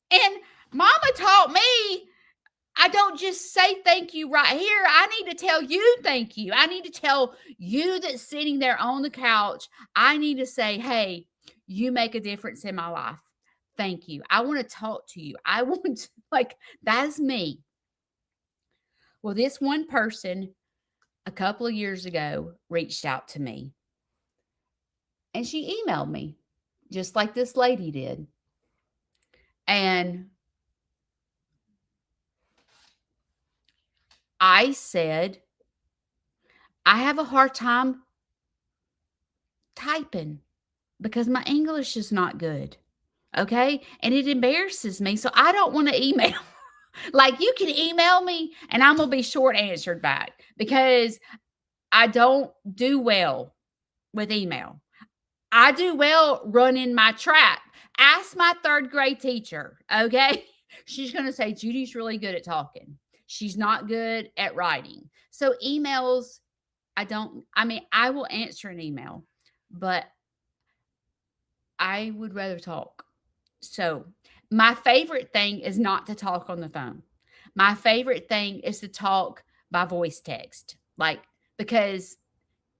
Speaker 1: And Mama taught me, I don't just say thank you right here. I need to tell you thank you. I need to tell you that's sitting there on the couch. I need to say, hey, you make a difference in my life. Thank you. I want to talk to you. I want to, like, that's me. Well, this one person a couple of years ago reached out to me. And she emailed me, just like this lady did. And I said, I have a hard time typing because my English is not good. Okay. And it embarrasses me. So I don't want to email. Like, you can email me and I'm going to be short answered back because I don't do well with email. I do well running my trap. Ask my third grade teacher, okay? She's going to say, Judy's really good at talking. She's not good at writing. So, emails, I will answer an email, but I would rather talk. So, my favorite thing is not to talk on the phone. My favorite thing is to talk by voice text, like, because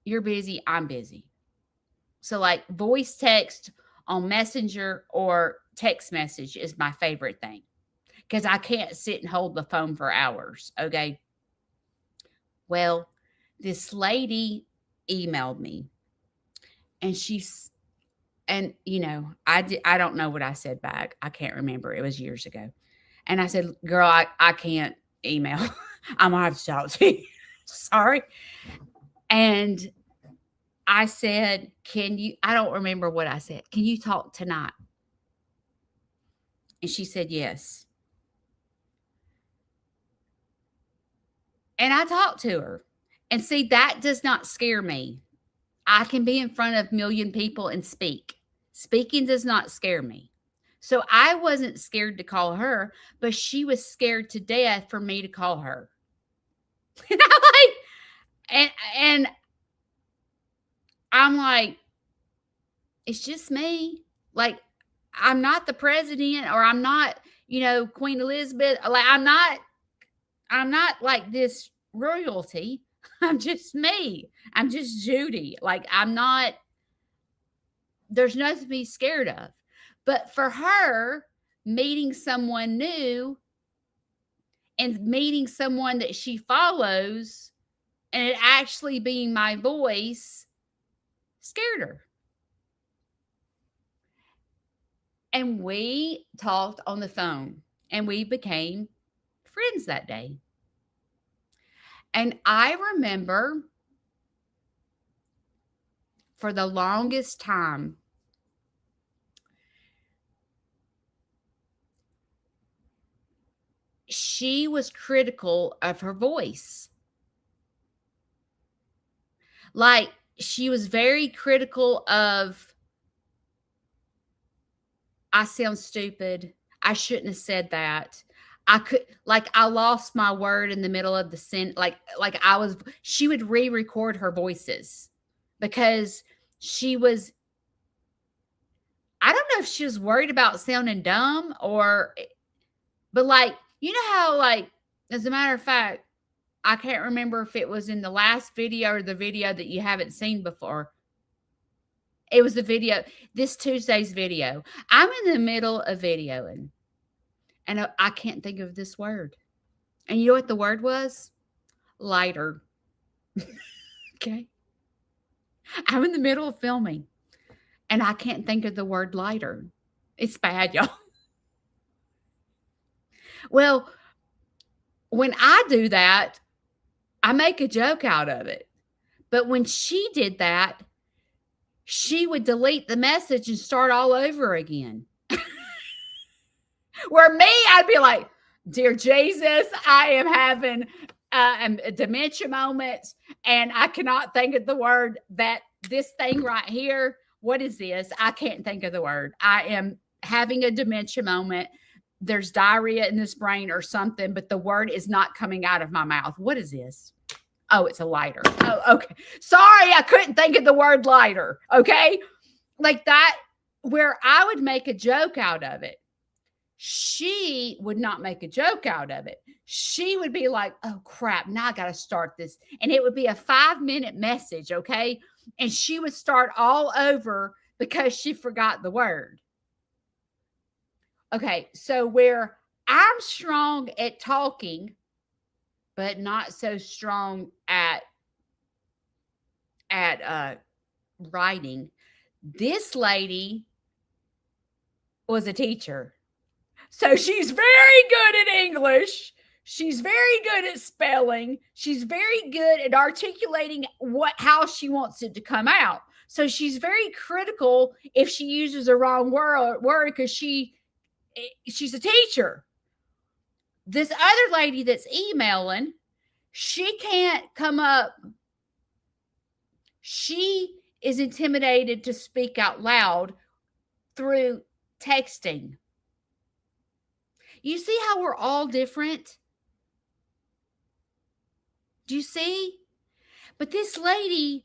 Speaker 1: you're busy, I'm busy. So, like, voice text on Messenger or text message is my favorite thing because I can't sit and hold the phone for hours. Okay. Well, this lady emailed me and I don't know what I said back. I can't remember. It was years ago. And I said, girl, I can't email. I'm going to have to talk to you. Sorry. And I said, I don't remember what I said. Can you talk tonight? And she said, yes. And I talked to her. And see, that does not scare me. I can be in front of a million people and speak. Speaking does not scare me. So I wasn't scared to call her, but she was scared to death for me to call her. And I'm like, it's just me. Like, I'm not the president, or I'm not, Queen Elizabeth. Like, I'm not like this royalty. I'm just me. I'm just Judy. Like, there's nothing to be scared of. But for her, meeting someone new and meeting someone that she follows and it actually being my voice scared her. And we talked on the phone and we became friends that day. And I remember for the longest time, she was critical of her voice. Like, she was very critical of, I sound stupid. I shouldn't have said that. I lost my word in the middle of the sentence. She would re-record her voices because I don't know if she was worried about sounding dumb but how, as a matter of fact, I can't remember if it was in the last video or the video that you haven't seen before. It was the video, this Tuesday's video. I'm in the middle of videoing and I can't think of this word. And you know what the word was? Lighter. Okay. I'm in the middle of filming and I can't think of the word lighter. It's bad, y'all. Well, when I do that, I make a joke out of it. But when she did that, she would delete the message and start all over again. Where me, I'd be like, dear Jesus, I am having a dementia moment and I cannot think of the word that this thing right here. What is this? I can't think of the word. I am having a dementia moment. There's diarrhea in this brain or something, but the word is not coming out of my mouth. What is this? Oh, it's a lighter. Oh, okay. Sorry, I couldn't think of the word lighter. Okay. Like that, where I would make a joke out of it. She would not make a joke out of it. She would be like, oh crap, now I got to start this. And it would be a 5-minute message. Okay. And she would start all over because she forgot the word. Okay. So where I'm strong at talking, but not so strong at writing. This lady was a teacher. So she's very good at English. She's very good at spelling. She's very good at articulating how she wants it to come out. So she's very critical if she uses a wrong word because she's a teacher. This other lady that's emailing, she can't come up She is intimidated to speak out loud through texting. You see how we're all different? Do you see? But this lady,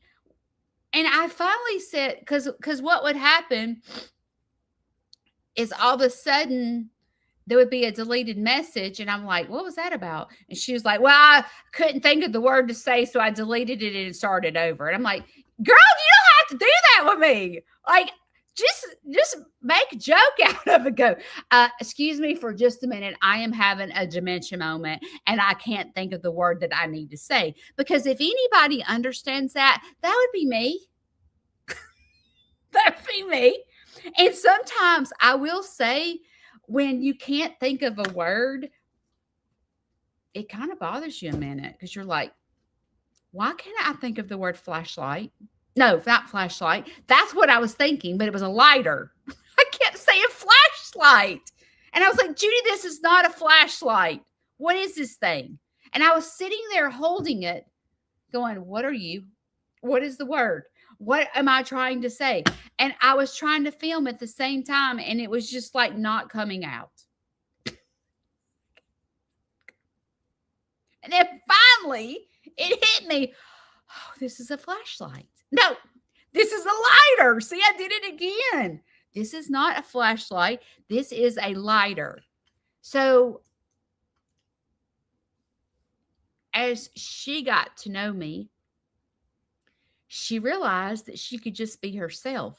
Speaker 1: and I finally said, because what would happen is all of a sudden there would be a deleted message, and I'm like, what was that about? And she was like, well, I couldn't think of the word to say, so I deleted it and started over. And I'm like, girl, you don't have to do that with me. Like, just make a joke out of it. Go, excuse me for just a minute. I am having a dementia moment and I can't think of the word that I need to say. Because if anybody understands that, that would be me. That'd be me. And sometimes I will say, when you can't think of a word, it kind of bothers you a minute because you're like, why can't I think of the word flashlight? No, not flashlight. That's what I was thinking, but it was a lighter. I kept saying flashlight. And I was like, Judy, this is not a flashlight. What is this thing? And I was sitting there holding it, going, what are you? What is the word? What am I trying to say? And I was trying to film at the same time, and it was just like not coming out. And then finally, it hit me. Oh, this is a flashlight. No, this is a lighter. See, I did it again. This is not a flashlight. This is a lighter. So as she got to know me, she realized that she could just be herself.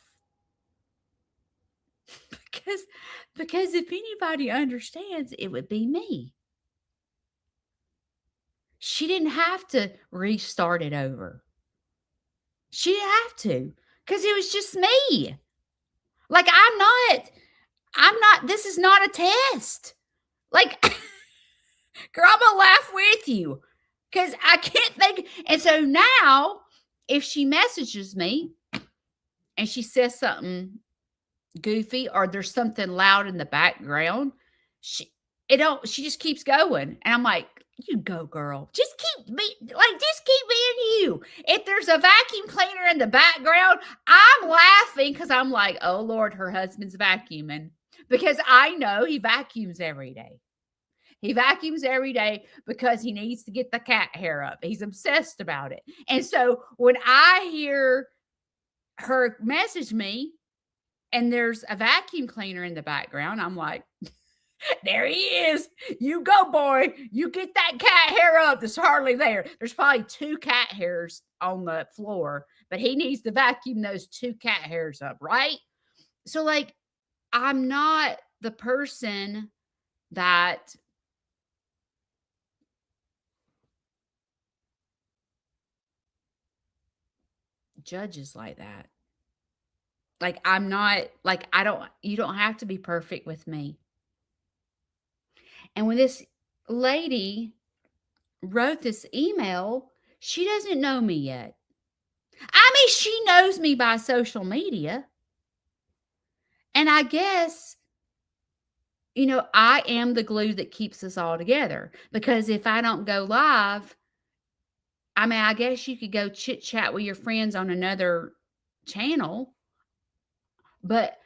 Speaker 1: Because if anybody understands, it would be me. She didn't have to restart it over. She didn't have to, because it was just me. Like, I'm not, this is not a test. Like, girl, I'm gonna laugh with you because I can't think. And so now, if she messages me and she says something goofy or there's something loud in the background, she just keeps going. And I'm like, you go, girl. Just keep being you. If there's a vacuum cleaner in the background, I'm laughing because I'm like, oh Lord, her husband's vacuuming. Because I know he vacuums every day. He vacuums every day because he needs to get the cat hair up. He's obsessed about it. And so when I hear her message me and there's a vacuum cleaner in the background, I'm like, there he is. You go, boy. You get that cat hair up that's hardly there. There's probably 2 cat hairs on the floor, but he needs to vacuum those 2 cat hairs up, right? So, like, I'm not the person that judges like that. Like, I'm not, like, you don't have to be perfect with me. And when this lady wrote this email, she doesn't know me yet. I mean, she knows me by social media. And I guess, I am the glue that keeps us all together. Because if I don't go live, I mean, I guess you could go chit chat with your friends on another channel. But,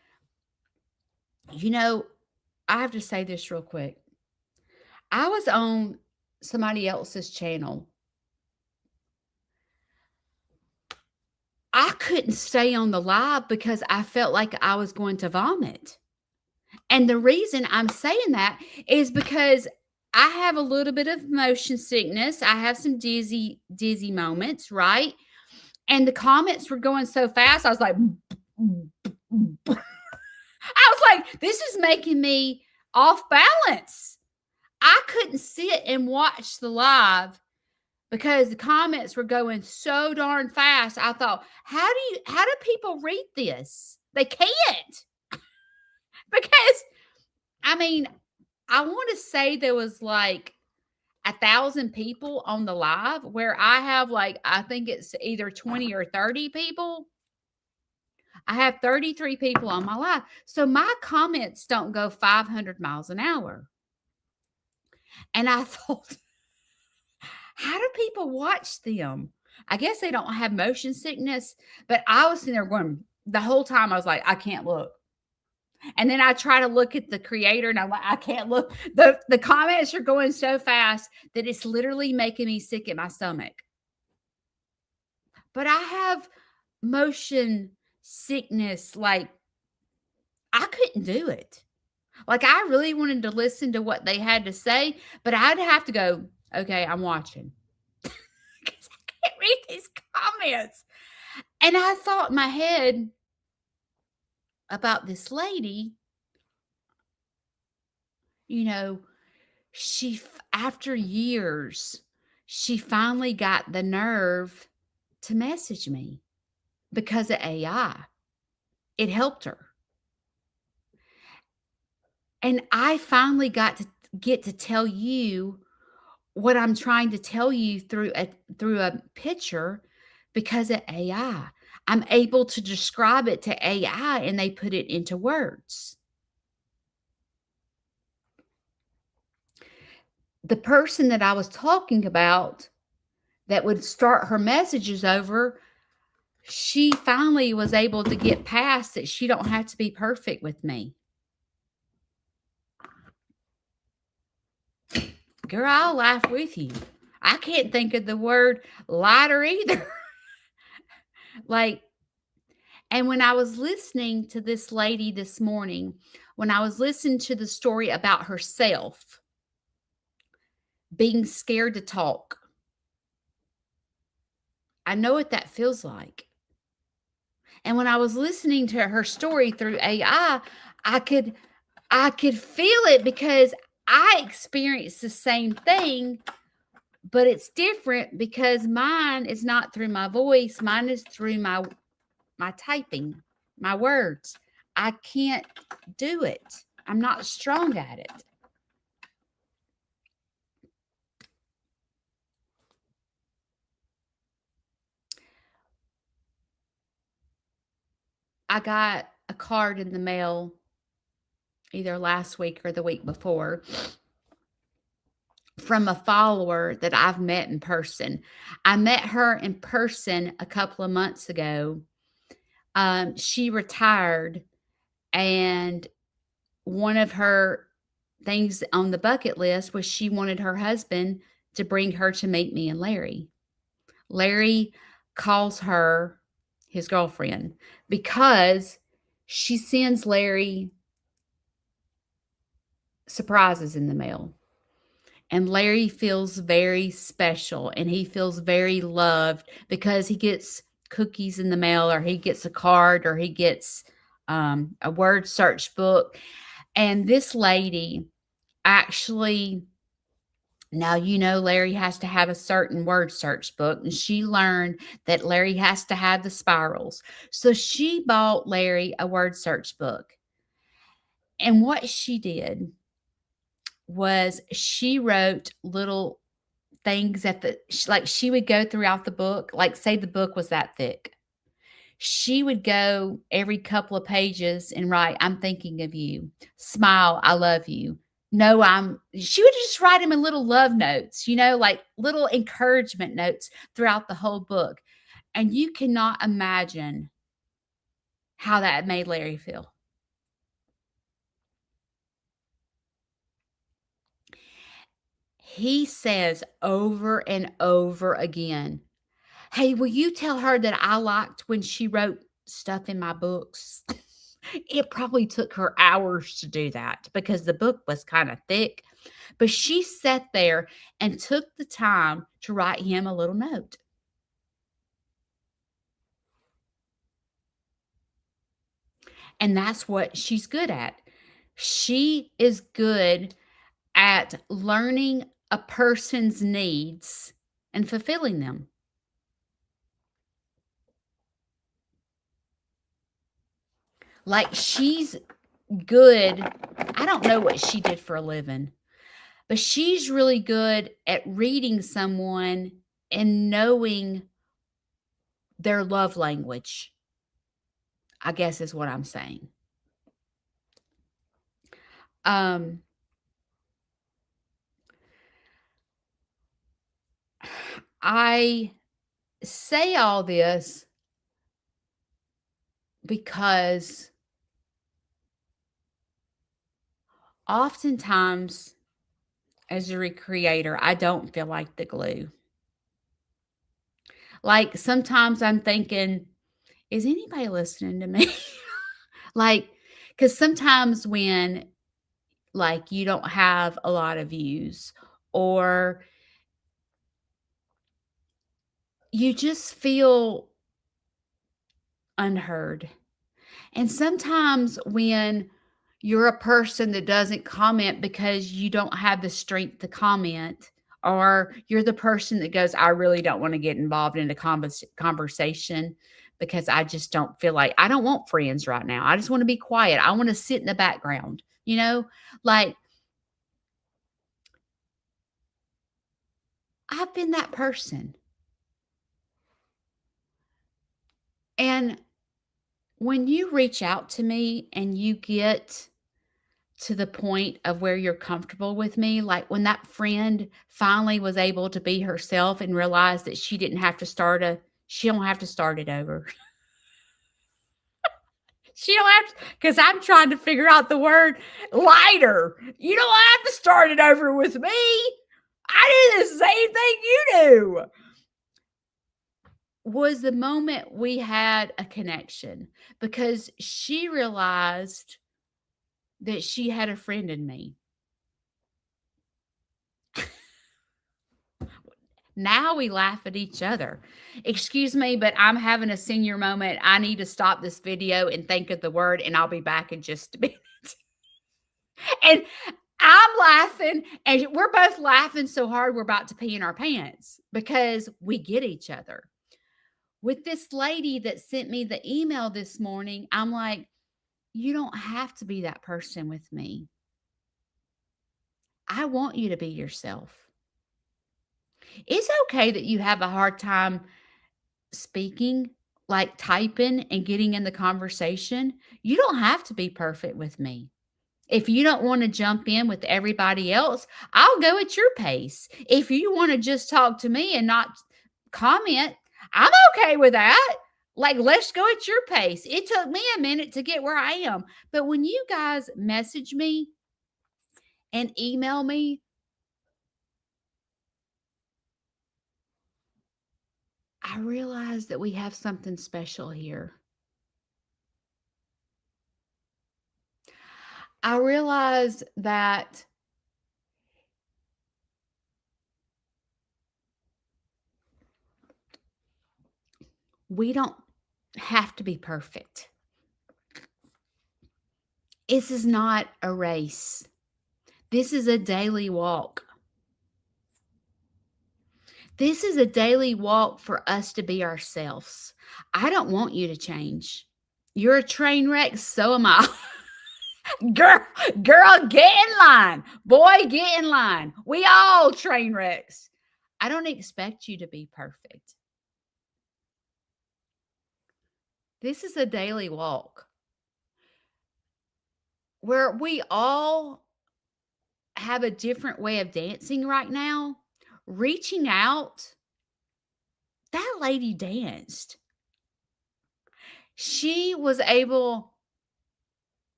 Speaker 1: I have to say this real quick. I was on somebody else's channel. I couldn't stay on the live because I felt like I was going to vomit. And the reason I'm saying that is because I have a little bit of motion sickness. I have some dizzy moments, right? And the comments were going so fast. I was like, this is making me off balance. I couldn't sit and watch the live because the comments were going so darn fast. I thought, how do people read this? They can't. Because, I mean, I want to say there was like 1,000 people on the live where I have I think it's either 20 or 30 people. I have 33 people on my live. So my comments don't go 500 miles an hour. And I thought, how do people watch them? I guess they don't have motion sickness, but I was sitting there going the whole time. I was like, I can't look. And then I try to look at the creator, and I'm like, I can't look. The comments are going so fast that it's literally making me sick at my stomach. But I have motion sickness. Like, I couldn't do it. Like, I really wanted to listen to what they had to say, but I'd have to go, okay, I'm watching. Because I can't read these comments. And I thought in my head about this lady, you know, after years, she finally got the nerve to message me because of AI. It helped her. And I finally got to get to tell you what I'm trying to tell you through a picture because of AI. I'm able to describe it to AI and they put it into words. The person that I was talking about that would start her messages over, she finally was able to get past that she don't have to be perfect with me. Girl, I'll laugh with you. I can't think of the word lighter either. Like, and when I was listening to this lady this morning, when I was listening to the story about herself being scared to talk, I know what that feels like. And when I was listening to her story through AI, I could I could feel it because I experienced the same thing, but it's different because mine is not through my voice, mine is through my typing, my words. I can't do it. I'm not strong at it. I got a card in the mail either last week or the week before from a follower that I've met in person. I met her in person a couple of months ago. She retired, and one of her things on the bucket list was she wanted her husband to bring her to meet me and Larry. Larry calls her his girlfriend because she sends Larry surprises in the mail. And Larry feels very special and he feels very loved because he gets cookies in the mail, or he gets a card, or he gets a word search book. And this lady actually, now, Larry has to have a certain word search book, and she learned that Larry has to have the spirals. So she bought Larry a word search book. And what she did was she wrote little things like she would go throughout the book, like say the book was that thick. She would go every couple of pages and write, I'm thinking of you. Smile, I love you. No, she would just write him in little love notes, like little encouragement notes throughout the whole book. And you cannot imagine how that made Larry feel. He says over and over again, hey, will you tell her that I liked when she wrote stuff in my books? It probably took her hours to do that because the book was kind of thick, but she sat there and took the time to write him a little note. And that's what she's good at. She is good at learning a person's needs and fulfilling them. Like, she's good. I don't know what she did for a living, but she's really good at reading someone and knowing their love language, I guess is what I'm saying. Um, I say all this because oftentimes as a recreator, I don't feel like the glue. Like sometimes I'm thinking, is anybody listening to me? Like, because sometimes when like you don't have a lot of views or you just feel unheard. And sometimes when you're a person that doesn't comment because you don't have the strength to comment, or you're the person that goes, I really don't want to get involved in a conversation because I just don't feel like I don't want friends right now. I just want to be quiet. I want to sit in the background, like I've been that person. And when you reach out to me and you get to the point of where you're comfortable with me, like when that friend finally was able to be herself and realize that she don't have to start it over. She don't have to, because I'm trying to figure out the word lighter. You don't have to start it over with me. I do the same thing you do. Was the moment we had a connection because she realized that she had a friend in me. Now we laugh at each other. Excuse me, but I'm having a senior moment. I need to stop this video and think of the word, and I'll be back in just a minute. And I'm laughing, and we're both laughing so hard we're about to pee in our pants because we get each other. With this lady that sent me the email this morning, I'm like, you don't have to be that person with me. I want you to be yourself. It's okay that you have a hard time speaking, like typing and getting in the conversation. You don't have to be perfect with me. If you don't want to jump in with everybody else, I'll go at your pace. If you want to just talk to me and not comment, I'm okay with that. Like, let's go at your pace. It took me a minute to get where I am. But when you guys message me and email me, I realize that we have something special here. I realize that we don't have to be perfect. This is not a race. This is a daily walk. This is a daily walk for us to be ourselves. I don't want you to change. You're a train wreck, so am I. Girl, get in line. Boy, get in line. We all train wrecks. I don't expect you to be perfect. This is a daily walk where we all have a different way of dancing right now. Reaching out, that lady danced. She was able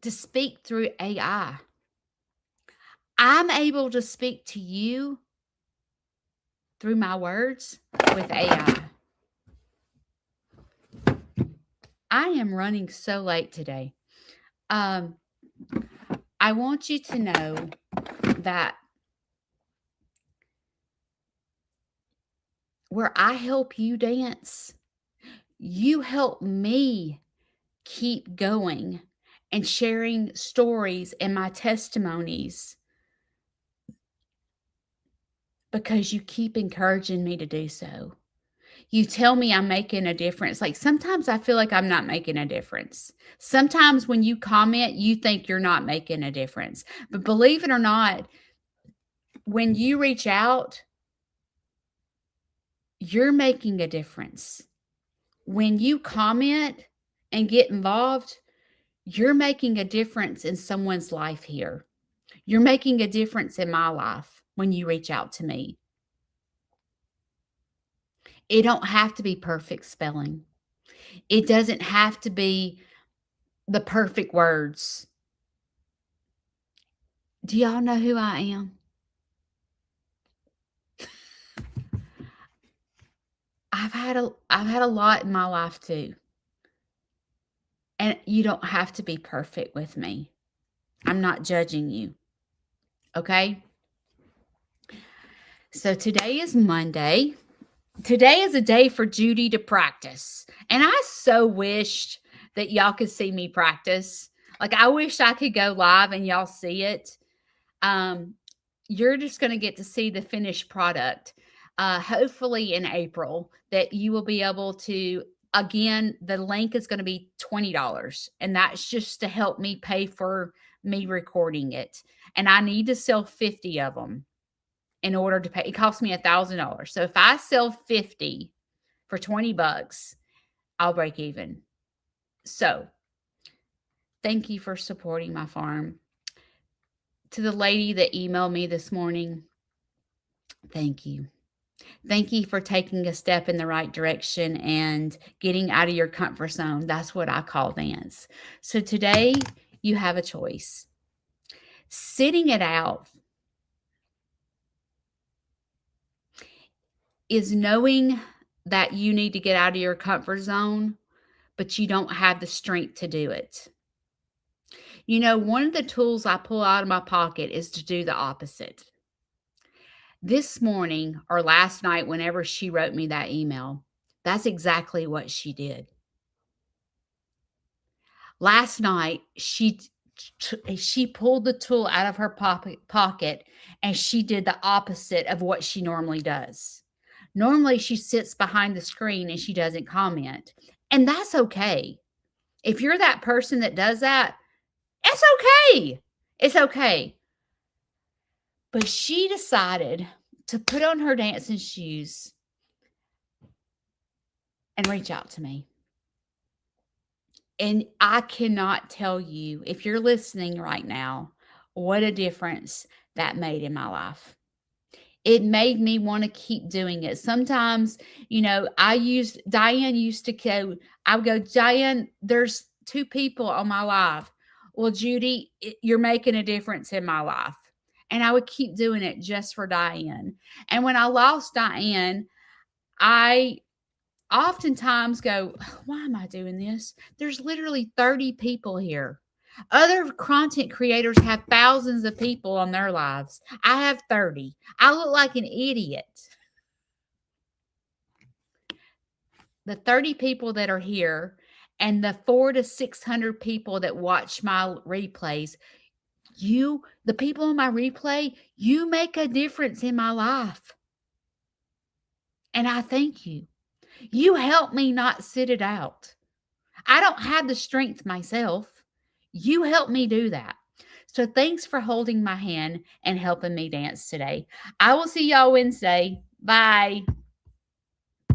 Speaker 1: to speak through AI. I'm able to speak to you through my words with AI. I am running so late today. I want you to know that where I help you dance, you help me keep going and sharing stories and my testimonies because you keep encouraging me to do so. You tell me I'm making a difference. Like sometimes I feel like I'm not making a difference. Sometimes when you comment, you think you're not making a difference. But believe it or not, when you reach out, you're making a difference. When you comment and get involved, you're making a difference in someone's life here. You're making a difference in my life when you reach out to me. It don't have to be perfect spelling. It doesn't have to be the perfect words. Do y'all know who I am? I've had a lot in my life too. And you don't have to be perfect with me. I'm not judging you. Okay? So today is Monday. Today is a day for Judy to practice. And I so wished that y'all could see me practice. Like, I wish I could go live and y'all see it. You're just going to get to see the finished product. Hopefully in April that you will be able to, again, the link is going to be $20. And that's just to help me pay for me recording it. And I need to sell 50 of them in order to pay. It costs me $1,000. So if I sell 50 for $20, I'll break even. So thank you for supporting my farm. To the lady that emailed me this morning, thank you. Thank you for taking a step in the right direction and getting out of your comfort zone. That's what I call dance. So today you have a choice. Sitting it out is knowing that you need to get out of your comfort zone, but you don't have the strength to do it. You know, one of the tools I pull out of my pocket is to do the opposite. This morning or last night, whenever she wrote me that email, that's exactly what she did. Last night, she pulled the tool out of her pocket and she did the opposite of what she normally does. Normally, she sits behind the screen and she doesn't comment. And that's okay. If you're that person that does that, it's okay. It's okay. But she decided to put on her dancing shoes and reach out to me. And I cannot tell you, if you're listening right now, what a difference that made in my life. It made me want to keep doing it. Sometimes, you know, Diane used to go, I would go, Diane, there's 2 people on my live. Well, Judy, you're making a difference in my life. And I would keep doing it just for Diane. And when I lost Diane, I oftentimes go, why am I doing this? There's literally 30 people here. Other content creators have thousands of people on their lives. I have 30. I look like an idiot. The 30 people that are here and the 400 to 600 people that watch my replays, the people in my replay, you make a difference in my life. And I thank you. You help me not sit it out. I don't have the strength myself. You help me do that. So thanks for holding my hand and helping me dance today. I will see y'all Wednesday. Bye.